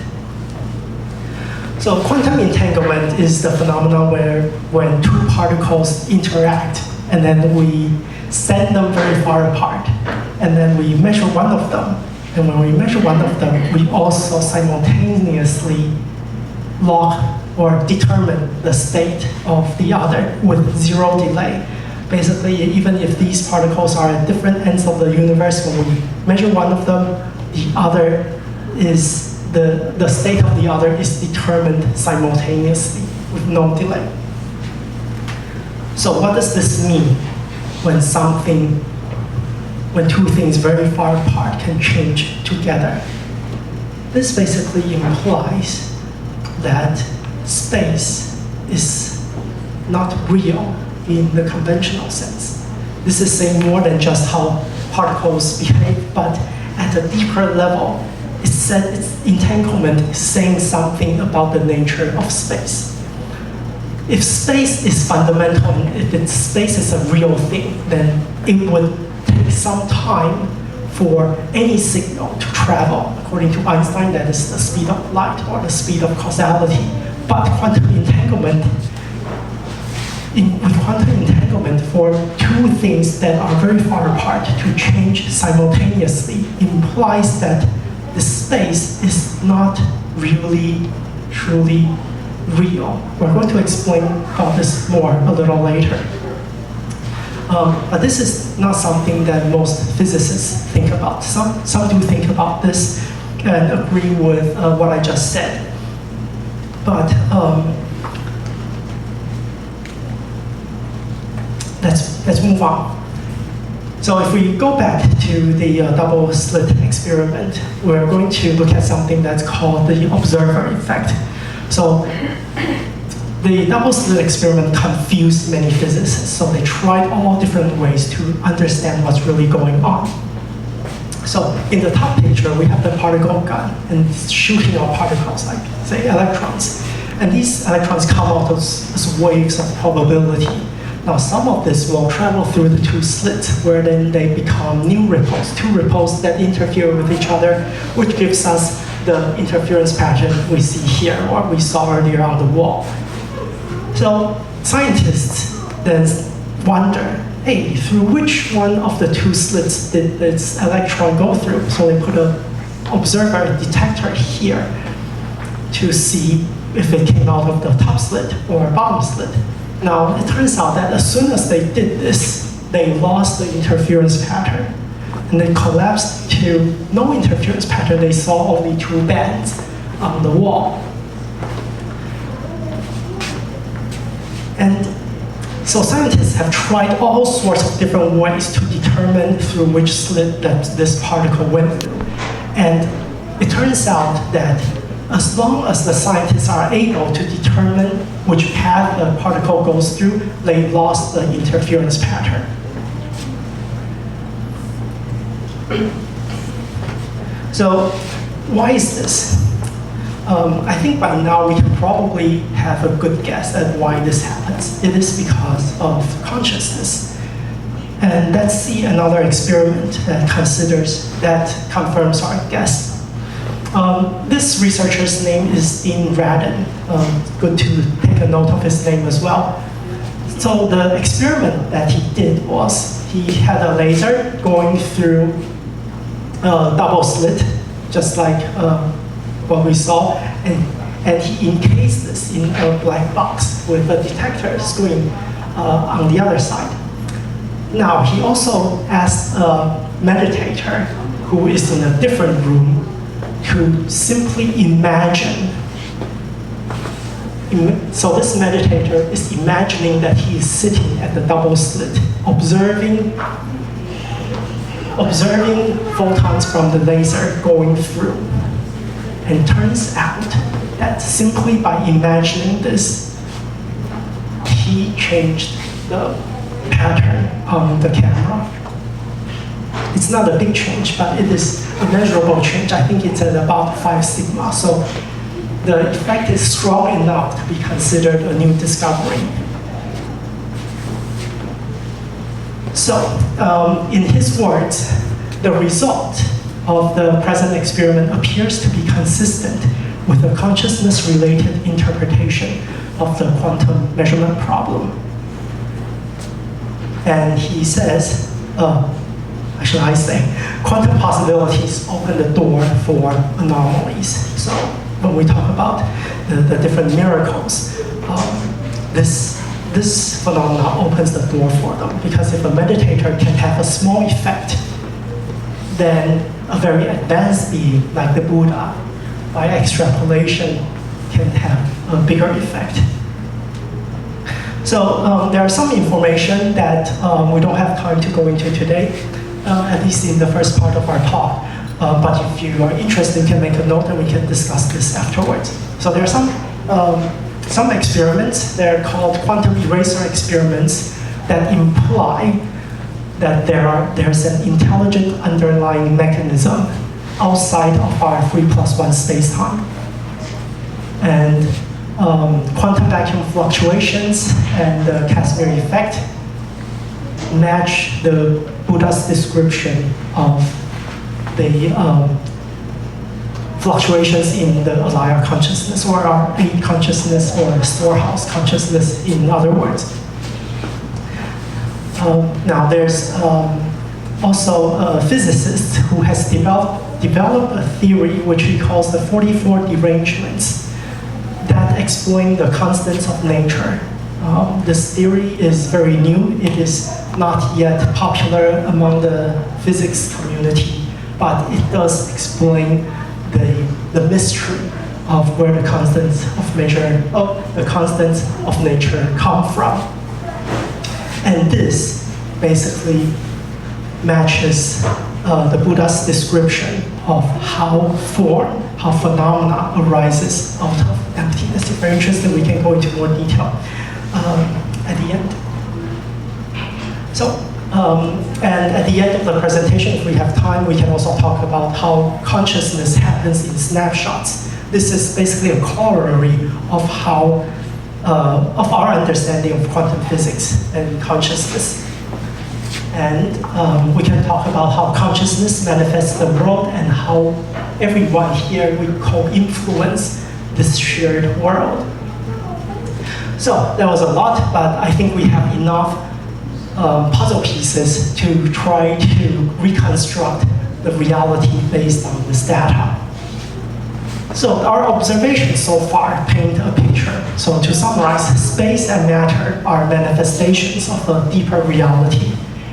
So quantum entanglement is the phenomenon where when two particles interact and then we send them very far apart, and then we measure one of them. And when we measure one of them, we also simultaneously log or determine the state of the other with zero delay. Basically, even if these particles are at different ends of the universe, when we measure one of them, the other is, the state of the other is determined simultaneously with no delay. So what does this mean when two things very far apart can change together? This basically implies that space is not real in the conventional sense. This is saying more than just how particles behave, but at a deeper level, its entanglement is saying something about the nature of space. If space is fundamental, if space is a real thing, then it would take some time for any signal to travel. According to Einstein, that is the speed of light or the speed of causality. But quantum entanglement, with quantum entanglement, for two things that are very far apart to change simultaneously implies that the space is not really, truly real. We're going to explain about this more a little later. But this is not something that most physicists think about. Some do think about this and agree with what I just said. But let's move on. So if we go back to the double slit experiment, we're going to look at something that's called the observer effect. So the double slit experiment confused many physicists, so they tried all different ways to understand what's really going on. So in the top picture, we have the particle gun, and it's shooting out particles like, say, electrons. And these electrons come out as waves of probability. Now, some of this will travel through the two slits, where then they become new ripples, two ripples that interfere with each other, which gives us the interference pattern we see here, or we saw earlier on the wall. So scientists then wonder, hey, through which one of the two slits did this electron go through? So they put an observer, a detector here to see if it came out of the top slit or bottom slit. Now, it turns out that as soon as they did this, they lost the interference pattern. And they collapsed to no interference pattern. They saw only two bands on the wall. And so scientists have tried all sorts of different ways to determine through which slit that this particle went through. And it turns out that as long as the scientists are able to determine determine which path a particle goes through, they lost the interference pattern. So why is this? I think by now we can probably have a good guess at why this happens. It is because of consciousness. And let's see another experiment that confirms our guess. This researcher's name is Dean Radin. Good to take a note of his name as well. So the experiment that he did was he had a laser going through a double slit, just like what we saw, and he encased this in a black box with a detector screen on the other side. Now, he also asked a meditator who is in a different room to simply imagine. So this meditator is imagining that he is sitting at the double slit, observing photons from the laser going through. And turns out that simply by imagining this, he changed the pattern on the camera. It's not a big change, but it is a measurable change. I think it's at about 5 sigma. So the effect is strong enough to be considered a new discovery. So in his words, the result of the present experiment appears to be consistent with a consciousness-related interpretation of the quantum measurement problem. And he says, should I say, quantum possibilities open the door for anomalies. So when we talk about the different miracles, this phenomenon opens the door for them, because if a meditator can have a small effect, then a very advanced being like the Buddha, by extrapolation, can have a bigger effect. So there are some information that we don't have time to go into today, at least in the first part of our talk. But if you are interested, you can make a note and we can discuss this afterwards. So there are some experiments. They're called quantum eraser experiments that imply that there's an intelligent underlying mechanism outside of our 3+1 space-time. And quantum vacuum fluctuations and the Casimir effect match the Buddha's description of the fluctuations in the alaya consciousness, or our eight consciousness, or storehouse consciousness, in other words. Now, there's also a physicist who has developed a theory which he calls the 44 derangements that explain the constants of nature. This theory is very new. It is not yet popular among the physics community, but it does explain the mystery of where the constants of nature come from. And this basically matches the Buddha's description of how phenomena arises out of emptiness. If you're interested, we can go into more detail at the end. So, and at the end of the presentation, if we have time, we can also talk about how consciousness happens in snapshots. This is basically a corollary of how of our understanding of quantum physics and consciousness. And we can talk about how consciousness manifests the world and how everyone here we co-influence this shared world. So that was a lot, but I think we have enough puzzle pieces to try to reconstruct the reality based on this data. So our observations so far paint a picture. So to summarize, space and matter are manifestations of a deeper reality,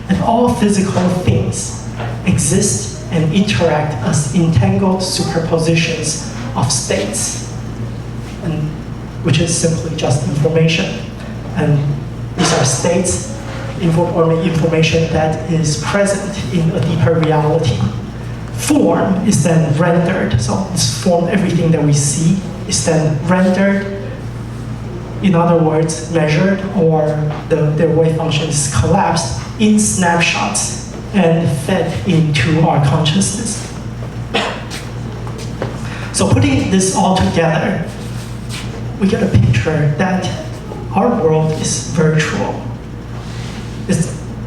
and all physical things exist and interact as entangled superpositions of states, and which is simply just information. And these are states or information that is present in a deeper reality. Form is then rendered, so this form, everything that we see, is then rendered in other words, measured, or their wave function is collapsed in snapshots and fed into our consciousness. So putting this all together, we get a picture that our world is virtual.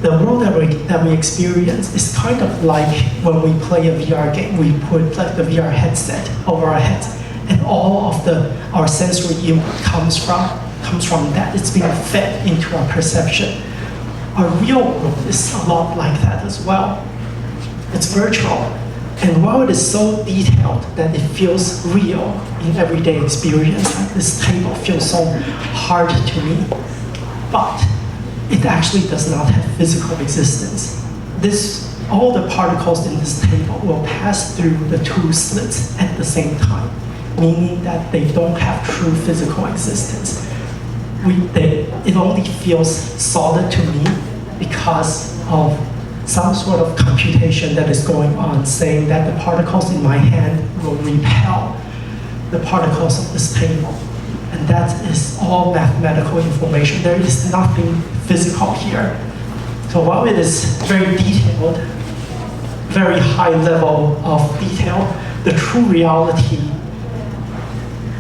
The world that we experience is kind of like when we play a VR game. We put like the VR headset over our heads, and all of our sensory input comes from that. It's being fed into our perception. Our real world is a lot like that as well. It's virtual, and while it is so detailed that it feels real in everyday experience, like this table feels so hard to me, but it actually does not have physical existence. All the particles in this table will pass through the two slits at the same time, meaning that they don't have true physical existence. It only feels solid to me because of some sort of computation that is going on, saying that the particles in my hand will repel the particles of this table. And that is all mathematical information. There is nothing physical here. So while it is very detailed, very high level of detail, the true reality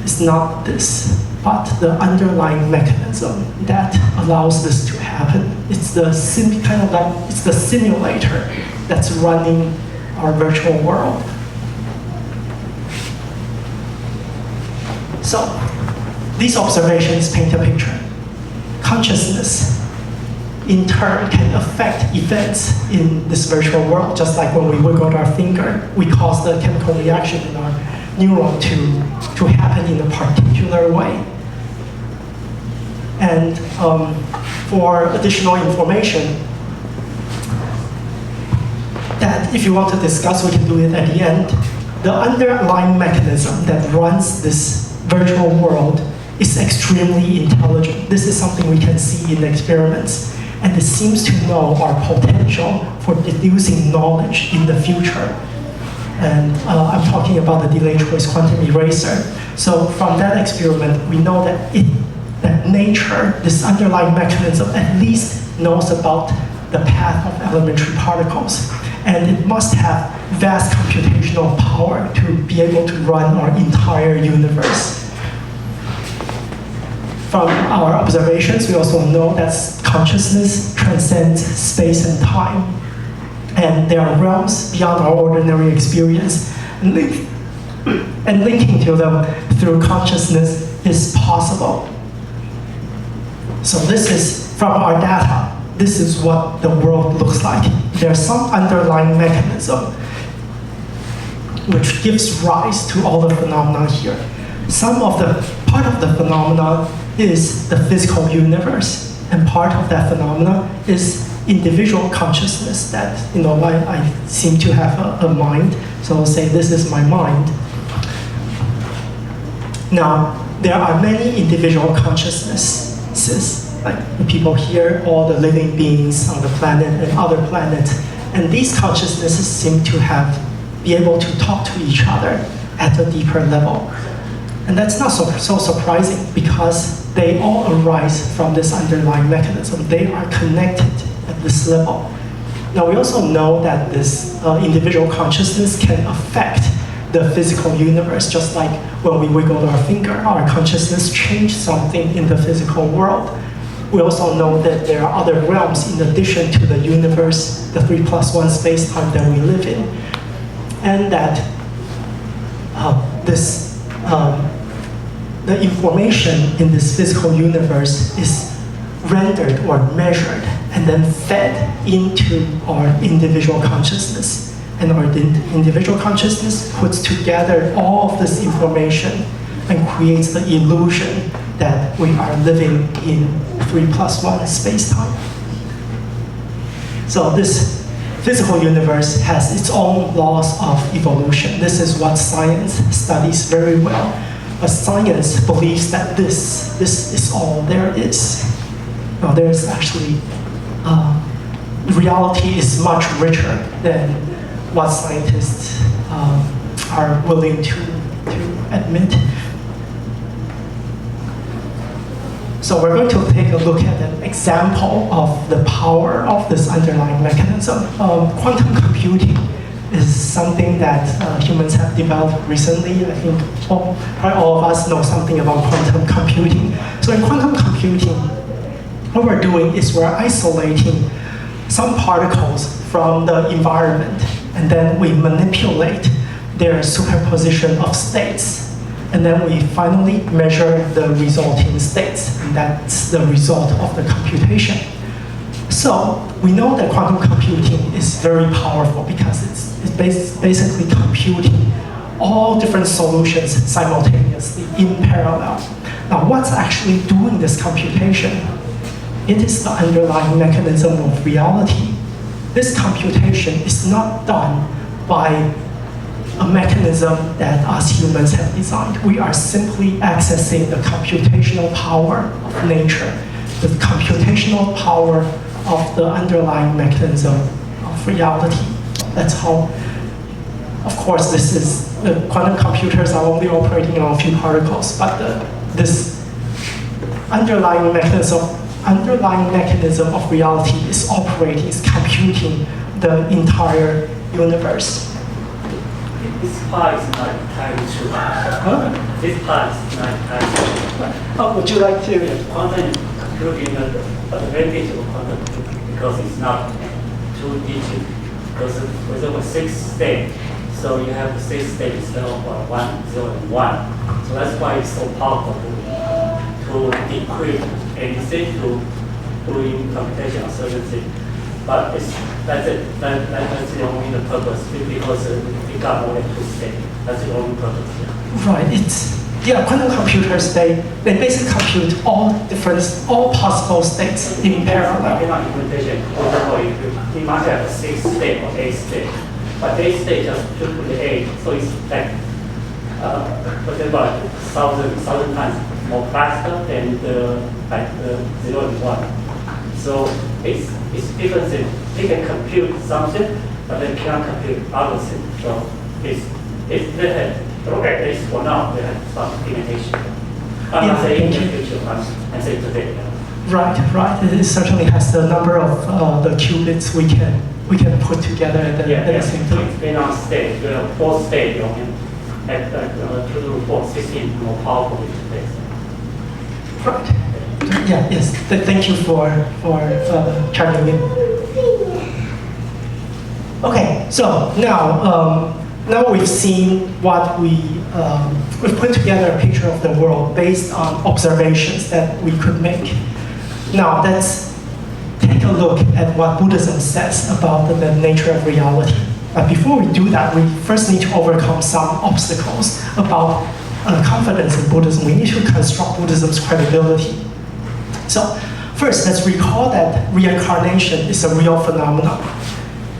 is not this, but the underlying mechanism that allows this to happen. It's the simulator that's running our virtual world. So these observations paint a picture. Consciousness, in turn, can affect events in this virtual world, just like when we wiggle our finger, we cause the chemical reaction in our neuron to happen in a particular way. And for additional information, that if you want to discuss, we can do it at the end. The underlying mechanism that runs this virtual world is extremely intelligent. This is something we can see in experiments. And it seems to know our potential for deducing knowledge in the future. And I'm talking about the delayed choice quantum eraser. So from that experiment, we know that nature, this underlying mechanism, at least knows about the path of elementary particles. And it must have vast computational power to be able to run our entire universe. From our observations, we also know that consciousness transcends space and time. And there are realms beyond our ordinary experience. And linking to them through consciousness is possible. So this is from our data. This is what the world looks like. There's some underlying mechanism which gives rise to all the phenomena here. Part of the phenomena is the physical universe, and part of that phenomena is individual consciousness that, I seem to have a mind, so I'll say this is my mind. Now, there are many individual consciousnesses, like the people here, all the living beings on the planet and other planets, and these consciousnesses seem to be able to talk to each other at a deeper level. And that's not so surprising because they all arise from this underlying mechanism. They are connected at this level. Now we also know that this individual consciousness can affect the physical universe, just like when we wiggled our finger, our consciousness changed something in the physical world. We also know that there are other realms in addition to the universe, the 3+1 space-time that we live in. And that the information in this physical universe is rendered or measured and then fed into our individual consciousness. And our individual consciousness puts together all of this information and creates the illusion that we are living in 3+1 space-time. So this physical universe has its own laws of evolution. This is what science studies very well. But science believes that this is all there is. Now, there's actually, reality is much richer than what scientists are willing to admit. So we're going to take a look at an example of the power of this underlying mechanism. Quantum computing is something that humans have developed recently. I think probably all of us know something about quantum computing. So in quantum computing, what we're doing is we're isolating some particles from the environment, and then we manipulate their superposition of states. And then we finally measure the resulting states, and that's the result of the computation. So we know that quantum computing is very powerful because it's basically computing all different solutions simultaneously in parallel. Now, what's actually doing this computation? It is the underlying mechanism of reality. This computation is not done by a mechanism that us humans have designed. We are simply accessing the computational power of nature, the computational power of the underlying mechanism of reality. That's how, of course, the quantum computers are only operating on a few particles, but this underlying mechanism of reality is operating, is computing the entire universe. This part is not entirely true. Huh? This part is not entirely true. Oh, would you like to? Quantum computing, the advantage of quantum computing, because it's not two-digit, because with over 6 states, so you have 6 states instead of 1, 0, and 1. So that's why it's so powerful to decrypt anything, to doing computation or certain thing. But that's it. That's the only purpose, because we got more than 2 states. That's the only purpose here. Right. Quantum computers, they basically compute all possible states in parallel. In implementation, for example, you must have a 6 state or 8 state. But 8 state just triple the 8, so it's like whatever, 1,000 times more faster than the 0 and 1. So it's different thing. They can compute something, but they cannot compute other things. So they have, at least for now, they have some limitation. I'm not saying in the future, I'm saying today. Right. It certainly has the number of the qubits we can put together at the same time. It's been on state. You have 4 states. You can have 2 to 4, 16 more powerful states. Right. Yes. Thank you for chiming in. Okay. So now we've seen what we've put together a picture of the world based on observations that we could make. Now let's take a look at what Buddhism says about the nature of reality. But before we do that, we first need to overcome some obstacles about confidence in Buddhism. We need to construct Buddhism's credibility. So first, let's recall that reincarnation is a real phenomenon.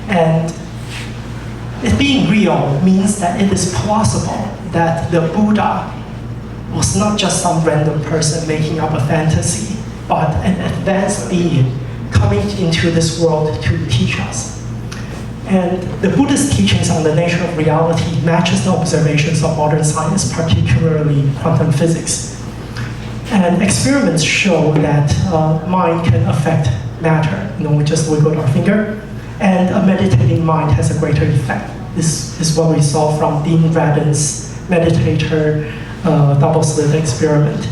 And it being real means that it is plausible that the Buddha was not just some random person making up a fantasy, but an advanced being coming into this world to teach us. And the Buddhist teachings on the nature of reality matches the observations of modern science, particularly quantum physics. And experiments show that mind can affect matter. We just wiggled our finger, and a meditating mind has a greater effect. This is what we saw from Dean Radin's meditator double-slit experiment.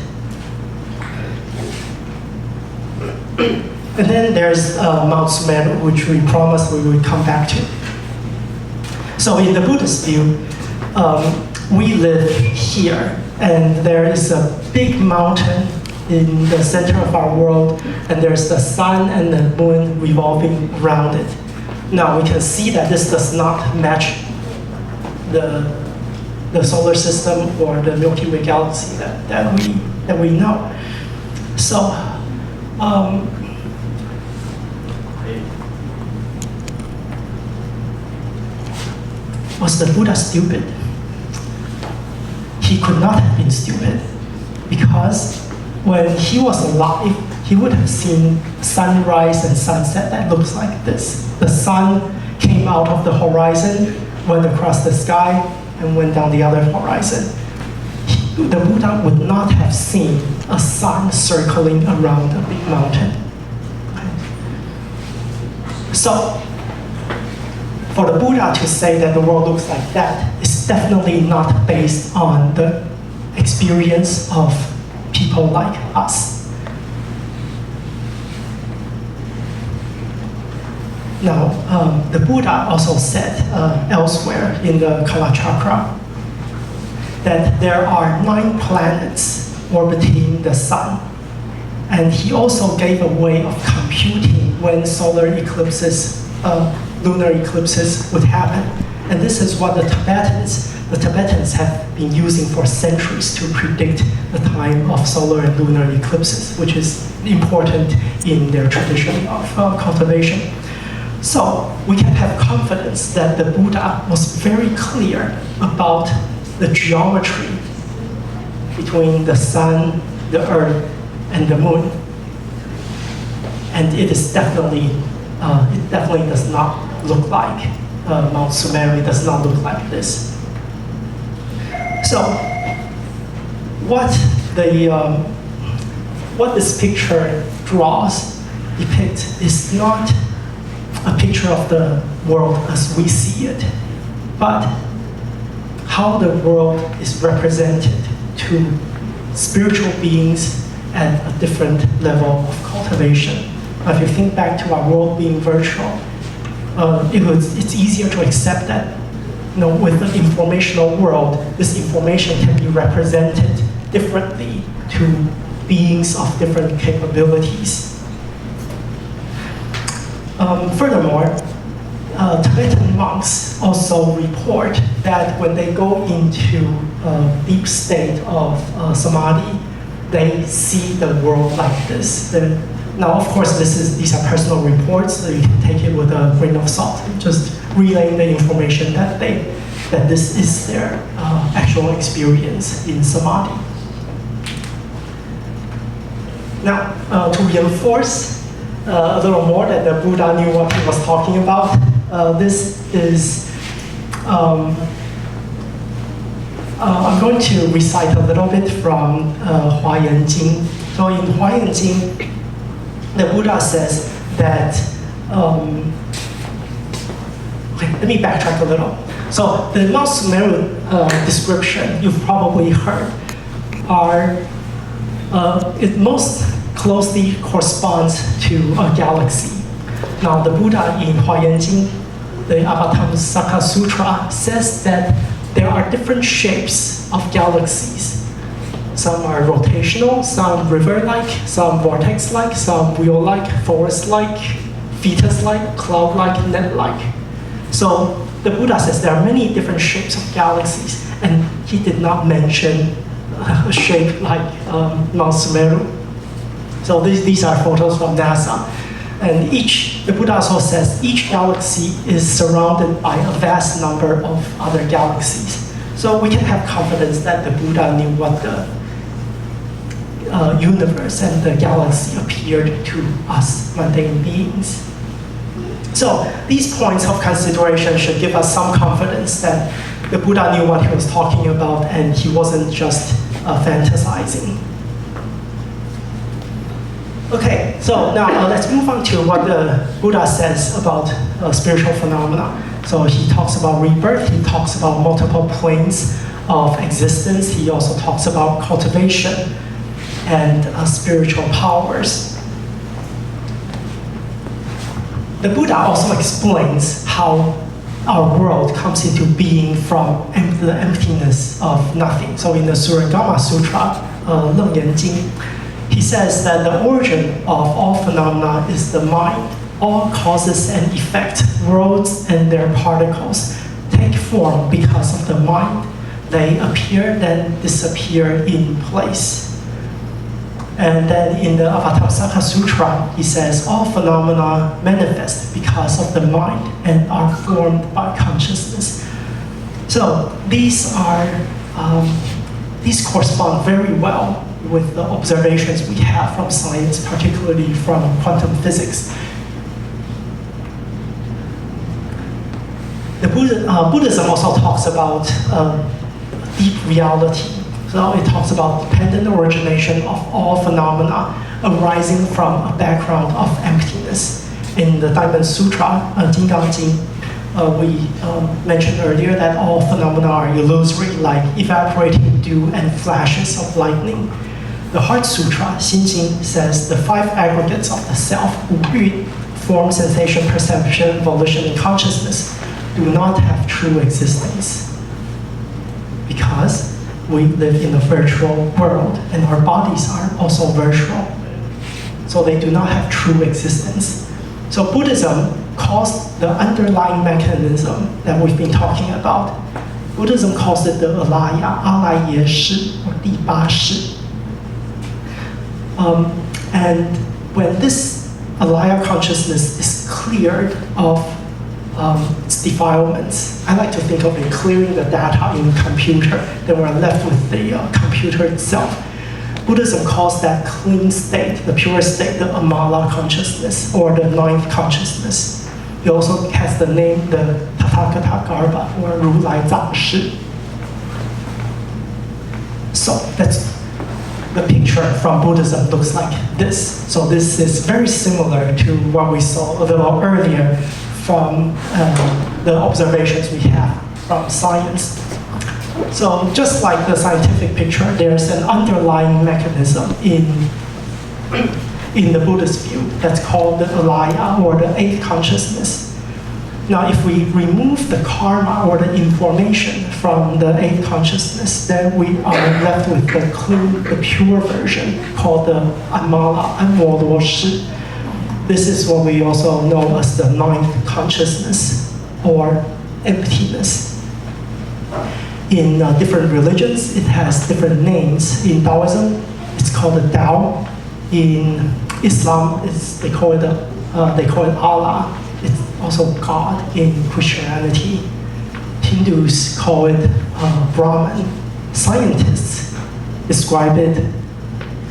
And then there's Mount Sumeru, which we promised we would come back to. So in the Buddhist view, we live here, and there is a big mountain in the center of our world, and there's the sun and the moon revolving around it. Now we can see that this does not match the solar system or the Milky Way galaxy that we know. So was the Buddha stupid? He could not have been stupid, because when he was alive, he would have seen sunrise and sunset that looks like this. The sun came out of the horizon, went across the sky, and went down the other horizon. The Buddha would not have seen a sun circling around a big mountain. So, for the Buddha to say that the world looks like that is definitely not based on the experience of people like us. Now, the Buddha also said elsewhere in the Kalachakra that there are 9 planets orbiting the sun. And he also gave a way of computing when solar eclipses, lunar eclipses would happen. And this is what the Tibetans have been using for centuries to predict the time of solar and lunar eclipses, which is important in their tradition of cultivation. So we can have confidence that the Buddha was very clear about the geometry between the sun, the earth, and the moon. And it is definitely, it definitely does not look like Mount Sumeru, does not look like this. So, what this picture depicts is not a picture of the world as we see it, but how the world is represented to spiritual beings at a different level of cultivation. If you think back to our world being virtual, it's easier to accept that, with the informational world, this information can be represented differently to beings of different capabilities. Furthermore, Tibetan monks also report that when they go into a deep state of samadhi, they see the world like this. Now, of course, these are personal reports, so you can take it with a grain of salt. Just relaying the information that this is their actual experience in samadhi. Now, to reinforce a little more that the Buddha knew what he was talking about, this is, I'm going to recite a little bit from Hwang. So in Hwang, the Buddha says that, okay, let me backtrack a little. So the Mount Sumeru description you've probably heard it most closely corresponds to a galaxy. Now the Buddha in Hwang, the Avatamsaka Sutra, says that there are different shapes of galaxies. Some are rotational, some river-like, some vortex-like, some wheel-like, forest-like, fetus-like, cloud-like, net-like. So the Buddha says there are many different shapes of galaxies, and he did not mention a shape like Mount Sumeru. So these are photos from NASA. And the Buddha also says each galaxy is surrounded by a vast number of other galaxies. So we can have confidence that the Buddha knew what the universe and the galaxy appeared to us mundane beings. So these points of consideration should give us some confidence that the Buddha knew what he was talking about and he wasn't just fantasizing. Okay, so now let's move on to what the Buddha says about spiritual phenomena. So he talks about rebirth, he talks about multiple planes of existence, he also talks about cultivation and spiritual powers. The Buddha also explains how our world comes into being from the emptiness of nothing. So in the Surangama Sutra, Leng Yan Jing, he says that the origin of all phenomena is the mind. All causes and effects, worlds and their particles, take form because of the mind. They appear, then disappear in place. And then in the Avatamsaka Sutra, he says all phenomena manifest because of the mind and are formed by consciousness. So these correspond very well with the observations we have from science, particularly from quantum physics. The Buddhism also talks about deep reality. So it talks about dependent origination of all phenomena arising from a background of emptiness. In the Diamond Sutra, Jingang Jing, we mentioned earlier that all phenomena are illusory, like evaporating dew and flashes of lightning. The Heart Sutra, Xin Jing, says the 5 aggregates of the self, form, sensation, perception, volition, and consciousness, do not have true existence. Because we live in a virtual world, and our bodies are also virtual. So they do not have true existence. So Buddhism calls the underlying mechanism that we've been talking about, Buddhism calls it the alaya, 阿赖耶识, or 第八识. And when this alaya consciousness is cleared of its defilements, I like to think of it clearing the data in the computer, then we're left with the computer itself. Buddhism calls that clean state, the pure state, the amala consciousness, or the ninth consciousness. It also has the name, the Tathagata Garbha, or 如来藏识. So that's the picture from Buddhism looks like this. So this is very similar to what we saw a little earlier from the observations we have from science. So just like the scientific picture, there's an underlying mechanism in the Buddhist view that's called the alaya, or the eighth consciousness. Now, if we remove the karma or the information from the eighth consciousness, then we are left with the clean, the pure version called the amala, 安摩罗识. This is what we also know as the ninth consciousness, or emptiness. In different religions, it has different names. In Taoism, it's called the Tao. In Islam, they call it Allah. It's also God in Christianity. Hindus call it Brahman. Scientists describe it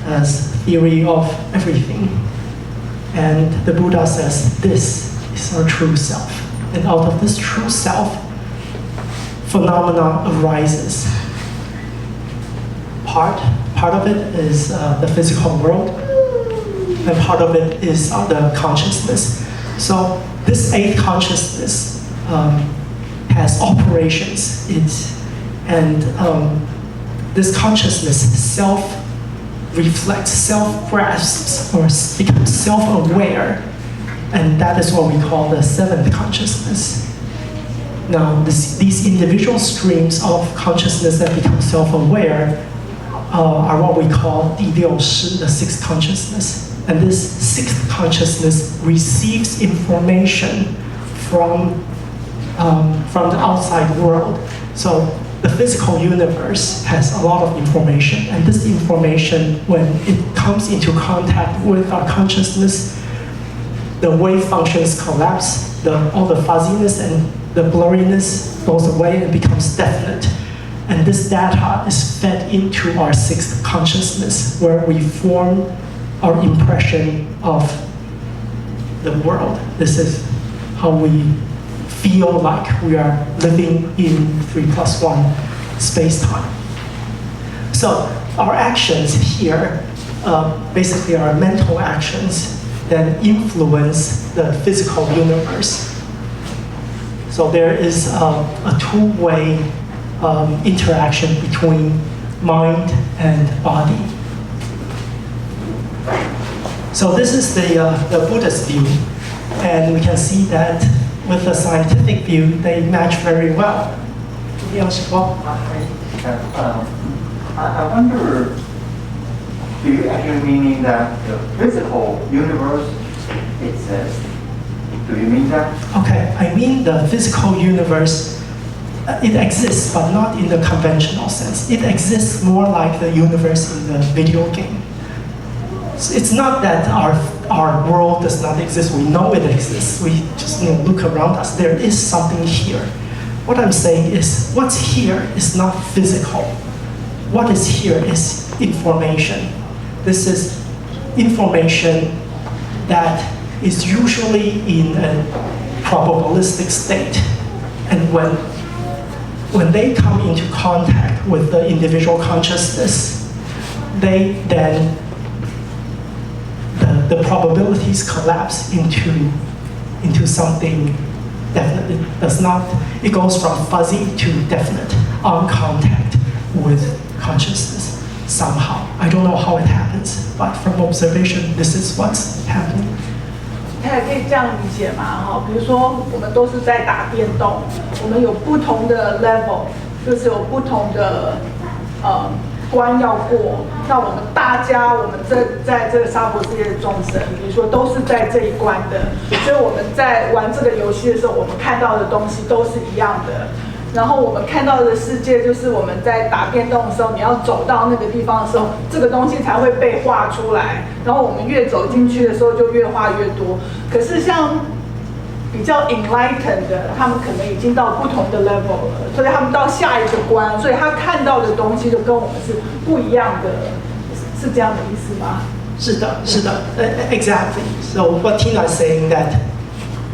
as theory of everything. And the Buddha says this is our true self. And out of this true self, phenomena arises. Part of it is the physical world, and part of it is the consciousness. So this eighth consciousness has operations, this consciousness self-reflects, self-grasps, or becomes self-aware, and that is what we call the seventh consciousness. Now, these individual streams of consciousness that become self-aware are what we call 第六识, the sixth consciousness. And this sixth consciousness receives information from the outside world. So the physical universe has a lot of information, and this information, when it comes into contact with our consciousness, the wave functions collapse, all the fuzziness and the blurriness goes away and becomes definite. And this data is fed into our sixth consciousness, where we form our impression of the world. This is how we feel like we are living in 3+1 space-time. So our actions here basically are mental actions that influence the physical universe. So there is a two-way interaction between mind and body. So this is the Buddhist view, and we can see that with the scientific view, they match very well. I wonder, do you actually mean that the physical universe exists? Do you mean that? Okay, I mean the physical universe, it exists, but not in the conventional sense. It exists more like the universe in the video game. It's not that our world does not exist. We know it exists. We just look around us. There is something here. What I'm saying is, what's here is not physical. What is here is information. This is information that is usually in a probabilistic state. And when when they come into contact with the individual consciousness, the probabilities collapse into something definite. It does not, it goes from fuzzy to definite on contact with consciousness somehow. I don't know how it happens, but from observation, this is what's happening. 它也可以这样理解嘛，哈，比如说我们都是在打电动，我们有不同的 level， 就是有不同的关要过。那我们大家，我们在这个娑婆世界的众生，比如说都是在这一关的，所以我们在玩这个游戏的时候，我们看到的东西都是一样的。然后我们看到的世界，就是我们在打电动的时候，你要走到那个地方的时候，这个东西才会被画出来。然后我们越走进去的时候，就越画越多。可是像比较 enlightened 的，他们可能已经到不同的 level 了，所以他们到下一个关，所以他看到的东西就跟我们是不一样的，是这样的意思吗？是的，是的, exactly. So what Tina is saying that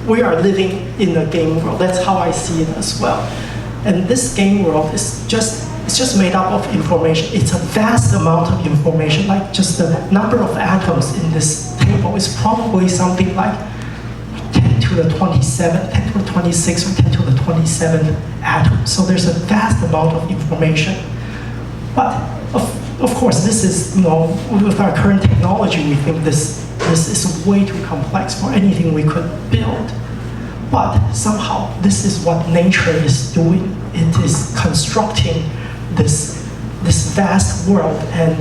we are living in a game world. That's how I see it as well. And this game world is just made up of information. It's a vast amount of information. Like just the number of atoms in this table is probably something like 10 to the 27, 10 to the 26, or 10 to the 27 atoms. So there's a vast amount of information. But of course, this is, with our current technology, we think this is way too complex for anything we could build. But somehow, this is what nature is doing. It is constructing this vast world and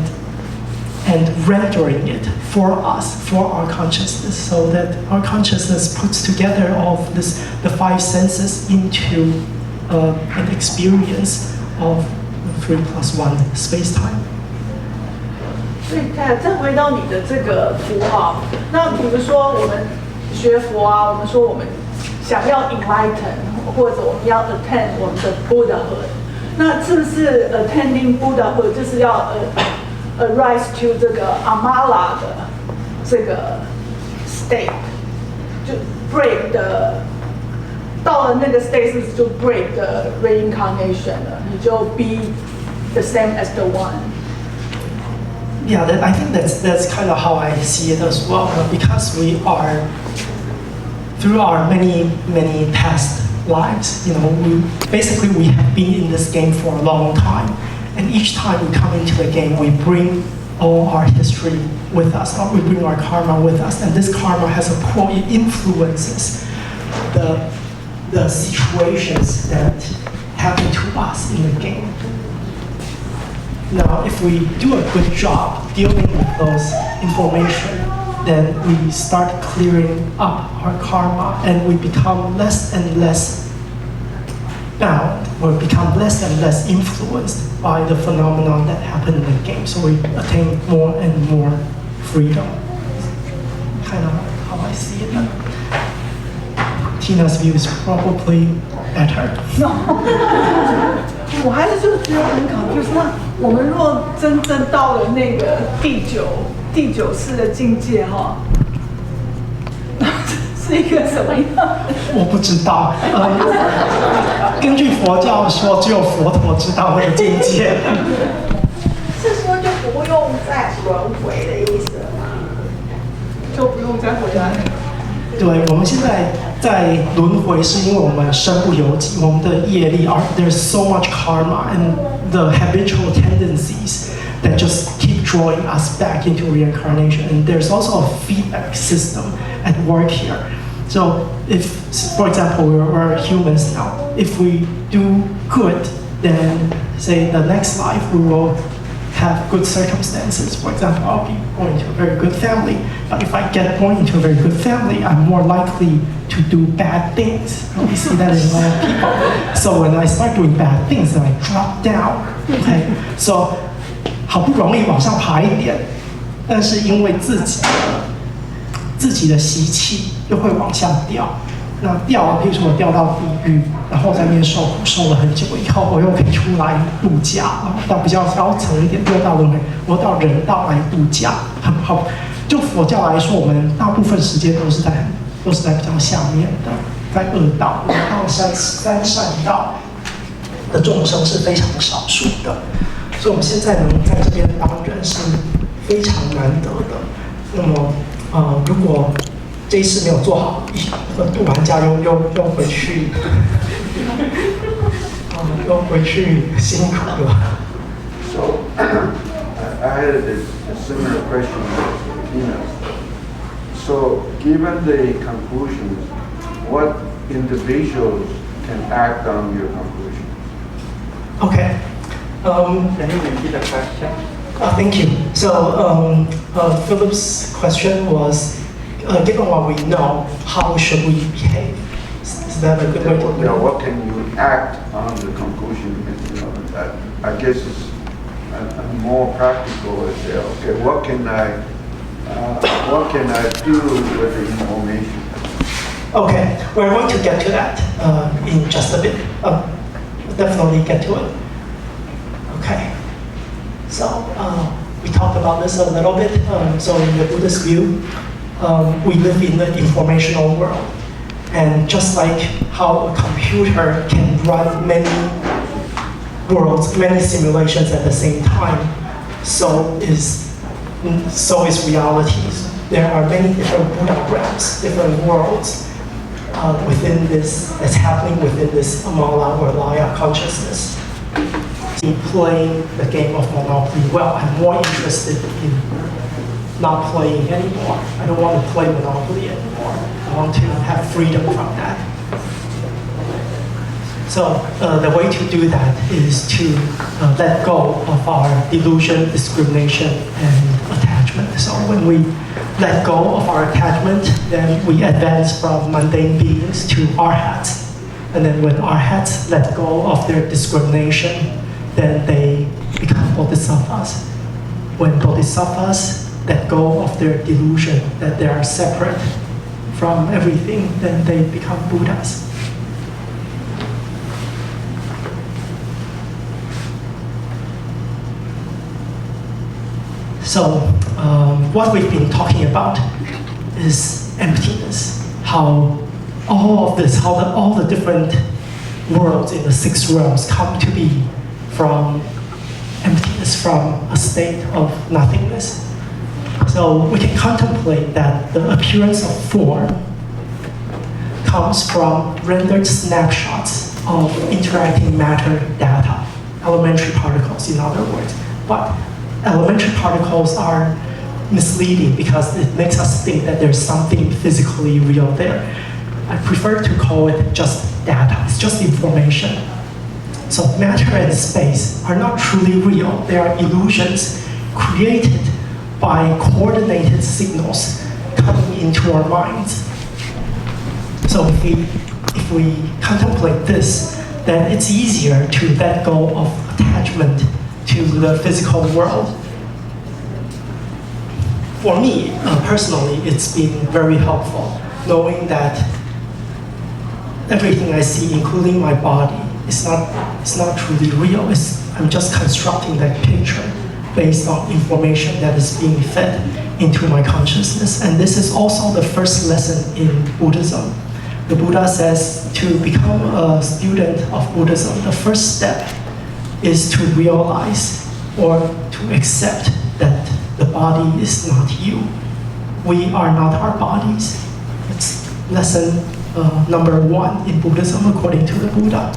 rendering it for us, for our consciousness, so that our consciousness puts together all of the five senses into an experience of 3+1 space-time. 所以再回到你的这个符号，那比如说我们学佛啊，我们说我们想要 enlighten， 或者我们要 attain 我们的 Buddhahood， 那是不是 attaining Buddhahood 就是要rise to 这个 Amala 的这个 state， 就 break 的，到了那个 state 是就 break 的 reincarnation 了，你就 be the same as the one。Yeah, I think that's kind of how I see it as well. Because we are, through our many past lives, we have been in this game for a long time, and each time we come into the game, we bring all our history with us, or we bring our karma with us, and this karma has a pull. It influences the situations that happen to us in the game. Now, if we do a good job dealing with those information, then we start clearing up our karma, and we become less and less bound, or become less and less influenced by the phenomenon that happen in the game. So we attain more and more freedom. Kind of how I see it. Tina's view is probably better. No. 我还是就觉得很confused。那我们若真正到了那个第九世的境界哈，是一个什么样？我不知道。根据佛教说，只有佛陀知道那个境界。是说就不用再轮回的意思了吗？就不用再回来。对，我们现在在轮回，是因为我们身不由己，我们的业力there's so much karma and the habitual tendencies that just keep drawing us back into reincarnation. And there's also a feedback system at work here. So if, for example, we're humans now, if we do good, then say the next life we will have good circumstances. For example, I'll be born into a very good family. But if I get born into a very good family, I'm more likely to do bad things. We see that in a lot of people. So when I start doing bad things, then I drop down. Okay, so 好不容易往上爬一点，但是因为自己的习气又会往下掉。那掉，譬如说我掉到地狱，然后在那边受苦受了很久以后，我又可以出来度假，然后到比较高层一点，又到轮回，我到人道来度假，很好。就佛教来说，我们大部分时间都是在比较下面的，在恶道，到三善道。的众生是非常少数的，所以我们现在能在这边当人是非常难得的。那么，如果这一世没有做好，度完假又回去，又回去辛苦了。So I had a similar question with Tina. So given the conclusions, what individuals can act on your conclusion? Okay. Can you repeat the question? Thank you. So Philip's question was, given what we know, how should we behave? Is that a good way to put it? What can you act on the conclusion? You know, that I guess it's more practical. Say, okay, what can I do with the information? Okay, we're going to get to that in just a bit. Definitely get to it. Okay. So we talked about this a little bit. So in the Buddhist view, we live in the informational world. And just like how a computer can run many worlds, many simulations at the same time, so is reality. There are many different Buddha realms, different worlds within this, that's happening within this Amala or Laya consciousness. In playing the game of Monopoly well, I'm more interested in not playing anymore. I don't want to play Monopoly anymore. I want to have freedom from that. So the way to do that is to let go of our delusion, discrimination, and attachment. So when we let go of our attachment, then we advance from mundane beings to arhats. And then when arhats let go of their discrimination, then they become bodhisattvas. When bodhisattvas let go of their delusion that they are separate from everything, then they become Buddhas. So what we've been talking about is emptiness. How all of this, all the different worlds in the 6 realms come to be from emptiness, from a state of nothingness. So we can contemplate that the appearance of form comes from rendered snapshots of interacting matter data, elementary particles in other words. But elementary particles are misleading because it makes us think that there's something physically real there. I prefer to call it just data, it's just information. So matter and space are not truly real. They are illusions created by coordinated signals coming into our minds. So if we contemplate this, then it's easier to let go of attachment to the physical world. For me, personally, it's been very helpful knowing that everything I see, including my body, it's not truly real. I'm just constructing that picture based on information that is being fed into my consciousness. And this is also the first lesson in Buddhism. The Buddha says to become a student of Buddhism, the first step is to realize or to accept that the body is not you. We are not our bodies. It's lesson number 1 in Buddhism according to the Buddha.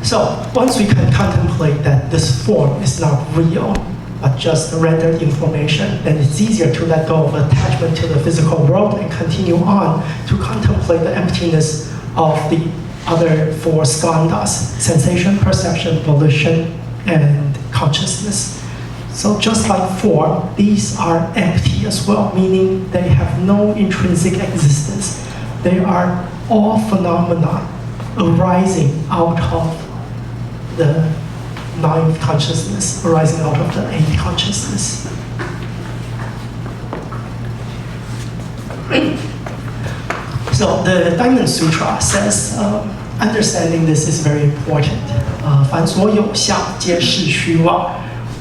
So once we can contemplate that this form is not real, but just rendered information, then it's easier to let go of attachment to the physical world and continue on to contemplate the emptiness of the other 4 skandhas: sensation, perception, volition, and consciousness. So just like form, these are empty as well, meaning they have no intrinsic existence. They are all phenomena arising out of the 9th consciousness, arising out of the 8th consciousness. So the Diamond Sutra says, understanding this is very important. 凡所有相，皆是虚妄。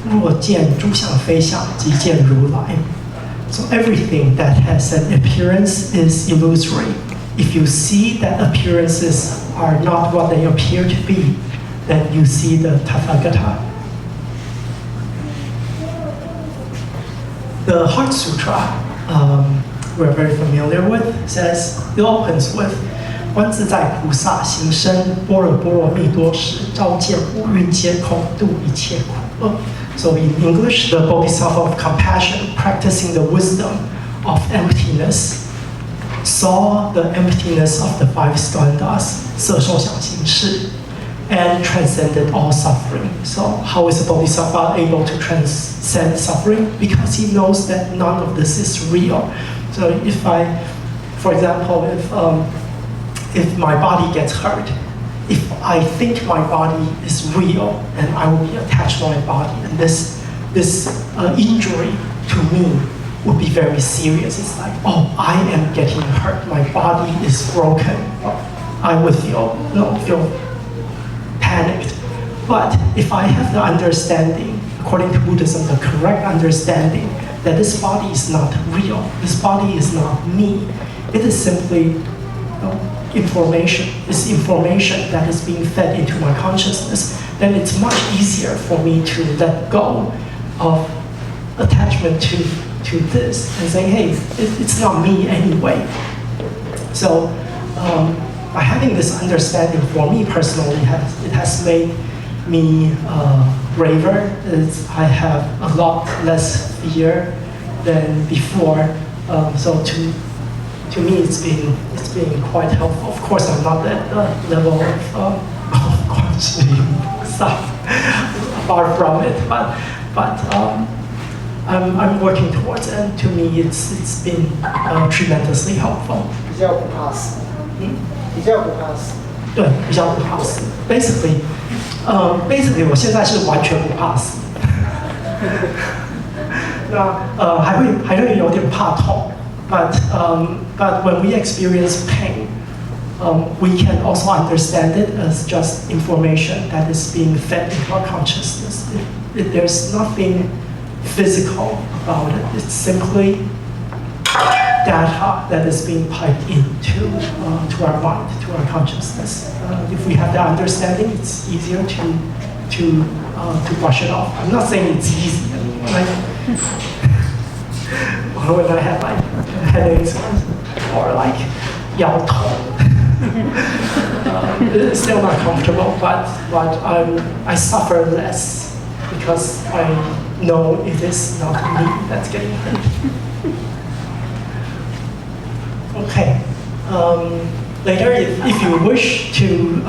若见诸相非相，即见如来。So everything that has an appearance is illusory. If you see that appearances are not what they appear to be, then you see the Tathagata. The Heart Sutra, we're very familiar with, says, it opens with, 观自在菩萨行深，般若波罗蜜多时，照见五蕴皆空，度一切苦厄. So in English, the Bodhisattva of compassion, practicing the wisdom of emptiness, saw the emptiness of the five skandhas, 色受想行识, and transcended all suffering. So how is a Bodhisattva able to transcend suffering? Because he knows that none of this is real. So if I, for example, if my body gets hurt, if I think my body is real and I will be attached to my body, and this injury to me would be very serious. It's like, oh, I am getting hurt. My body is broken. I would feel panicked. But if I have the understanding, according to Buddhism, the correct understanding that this body is not real, this body is not me, it is simply information. It's information that is being fed into my consciousness, then it's much easier for me to let go of attachment to this and say, hey, it's not me anyway. So by having this understanding, for me personally, it has made me braver. I have a lot less fear than before. So to me, it's been quite helpful. Of course, I'm not at the level of stuff far from it, but I'm working towards it, and to me, it's been tremendously helpful. 比较不怕死，比较不怕死。对，比较不怕死。Basically, 我现在是完全不怕死。那还会有点怕痛。But when we experience pain, we can also understand it as just information that is being fed into our consciousness. There's nothing physical about it. It's simply data that is being piped into to our mind, to our consciousness. If we have that understanding, it's easier to brush it off. I'm not saying it's easy. I mean, when I have like headaches or like 腰痛, it's still not comfortable, but I suffer less because I know it is not me that's getting hurt. Okay. Later, if you wish to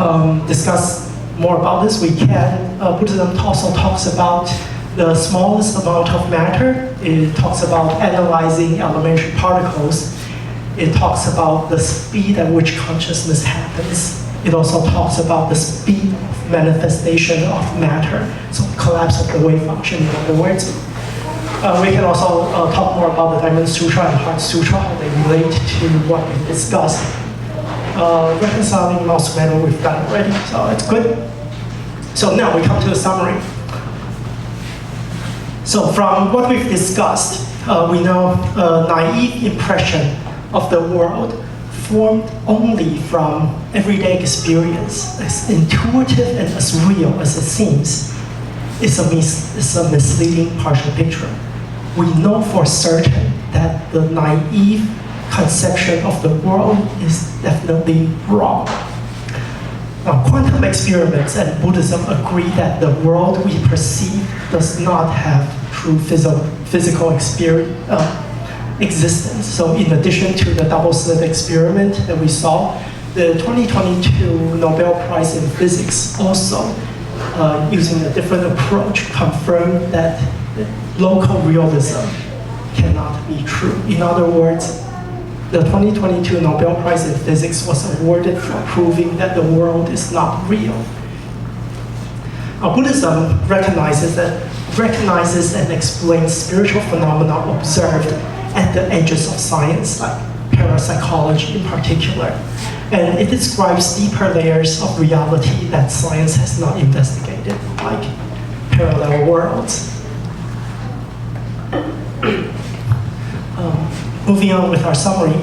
discuss more about this, we can. Buddhism also talks about the smallest amount of matter. It talks about analyzing elementary particles. It talks about the speed at which consciousness happens. It also talks about the speed of manifestation of matter, so collapse of the wave function, in other words. We can also talk more about the Diamond Sutra and Heart Sutra, how they relate to what we discussed. Reconciling mouse matter we've done already, so it's good. So now we come to a summary. So from what we've discussed, we know a naive impression of the world formed only from everyday experience, as intuitive and as real as it seems, is a misleading partial picture. We know for certain that the naive conception of the world is definitely wrong. Now, quantum experiments and Buddhism agree that the world we perceive does not have true physical existence. So in addition to the double slit experiment that we saw, the 2022 Nobel Prize in Physics also, using a different approach, confirmed that local realism cannot be true. In other words, the 2022 Nobel Prize in Physics was awarded for proving that the world is not real. Now, Buddhism recognizes and explains spiritual phenomena observed at the edges of science, like parapsychology in particular. And it describes deeper layers of reality that science has not investigated, like parallel worlds. Moving on with our summary,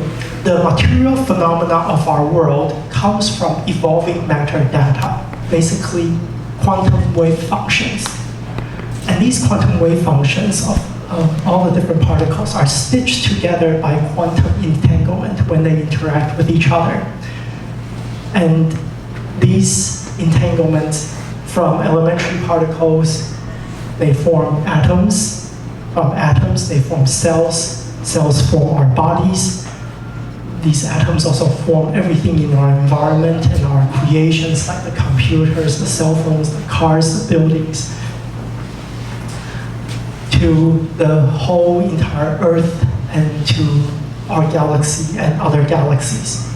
the material phenomena of our world comes from evolving matter data, basically quantum wave functions. And these quantum wave functions of all the different particles are stitched together by quantum entanglement when they interact with each other. And these entanglements from elementary particles, they form atoms. From atoms, they form cells. Cells form our bodies. These atoms also form everything in our environment and our creations, like the computers, the cell phones, the cars, the buildings, to the whole entire Earth and to our galaxy and other galaxies.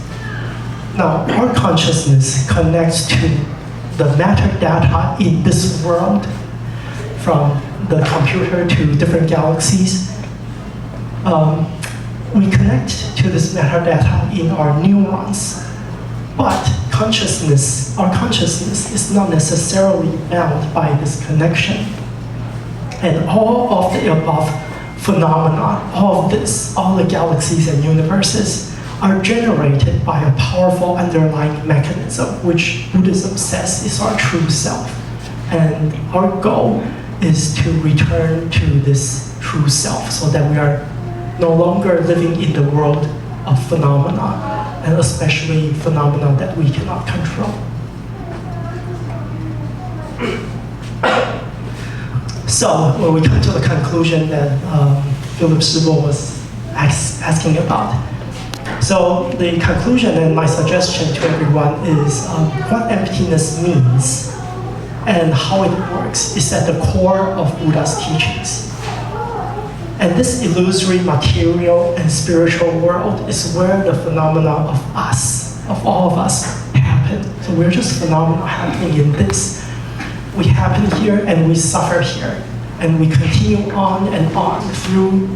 Now, our consciousness connects to the matter data in this world, from the computer to different galaxies. We connect to this matter data in our neurons, but our consciousness is not necessarily bound by this connection. And all of the above phenomena, all the galaxies and universes are generated by a powerful underlying mechanism, which Buddhism says is our true self. And our goal is to return to this true self so that we are no longer living in the world of phenomena, and especially phenomena that we cannot control. So when we come to the conclusion that Philip Shibo was asking about. So the conclusion and my suggestion to everyone is what emptiness means and how it works is at the core of Buddha's teachings. And this illusory material and spiritual world is where the phenomena of us, of all of us, happen. So we're just phenomena happening in this. We happen here and we suffer here. And we continue on and on through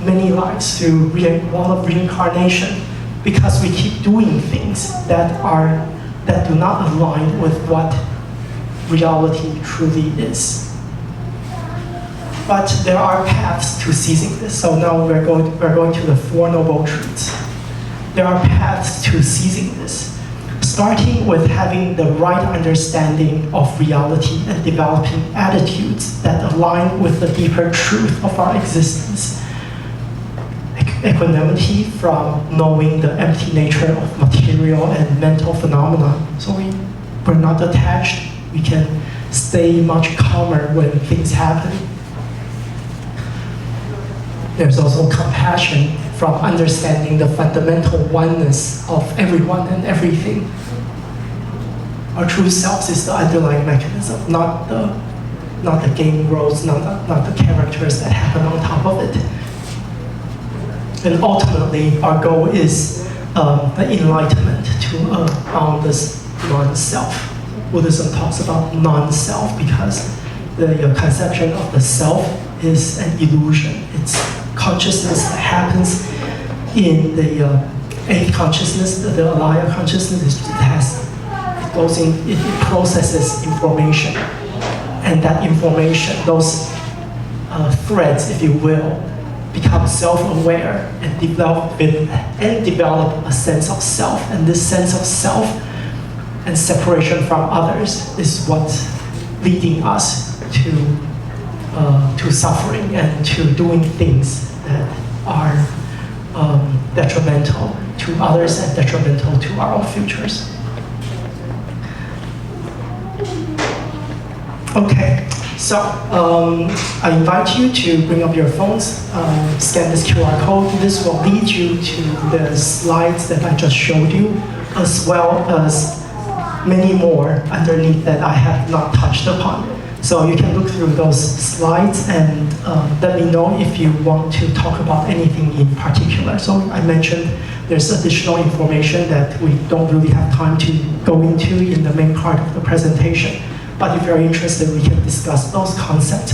many lives, through all of reincarnation, because we keep doing things that do not align with what reality truly is. But there are paths to seizing this. So now we're going to the Four Noble Truths. There are paths to seizing this, starting with having the right understanding of reality and developing attitudes that align with the deeper truth of our existence. Equanimity from knowing the empty nature of material and mental phenomena. So we're not attached. We can stay much calmer when things happen. There's also compassion from understanding the fundamental oneness of everyone and everything. Our true selves is the underlying mechanism, not the game rules, not the characters that happen on top of it. And ultimately, our goal is the enlightenment to boundless non-self. Buddhism talks about non-self because the conception of the self is an illusion. It's consciousness that happens in the eighth consciousness, the alaya consciousness. It processes information, and that information, those threads, if you will, become self-aware and develop a sense of self. And this sense of self and separation from others is what's leading us to suffering and to doing things that are detrimental to others and detrimental to our own futures. Okay, so I invite you to bring up your phones, scan this QR code. This will lead you to the slides that I just showed you, as well as many more underneath that I have not touched upon. So you can look through those slides and let me know if you want to talk about anything in particular. So I mentioned there's additional information that we don't really have time to go into in the main part of the presentation. But if you're interested, we can discuss those concepts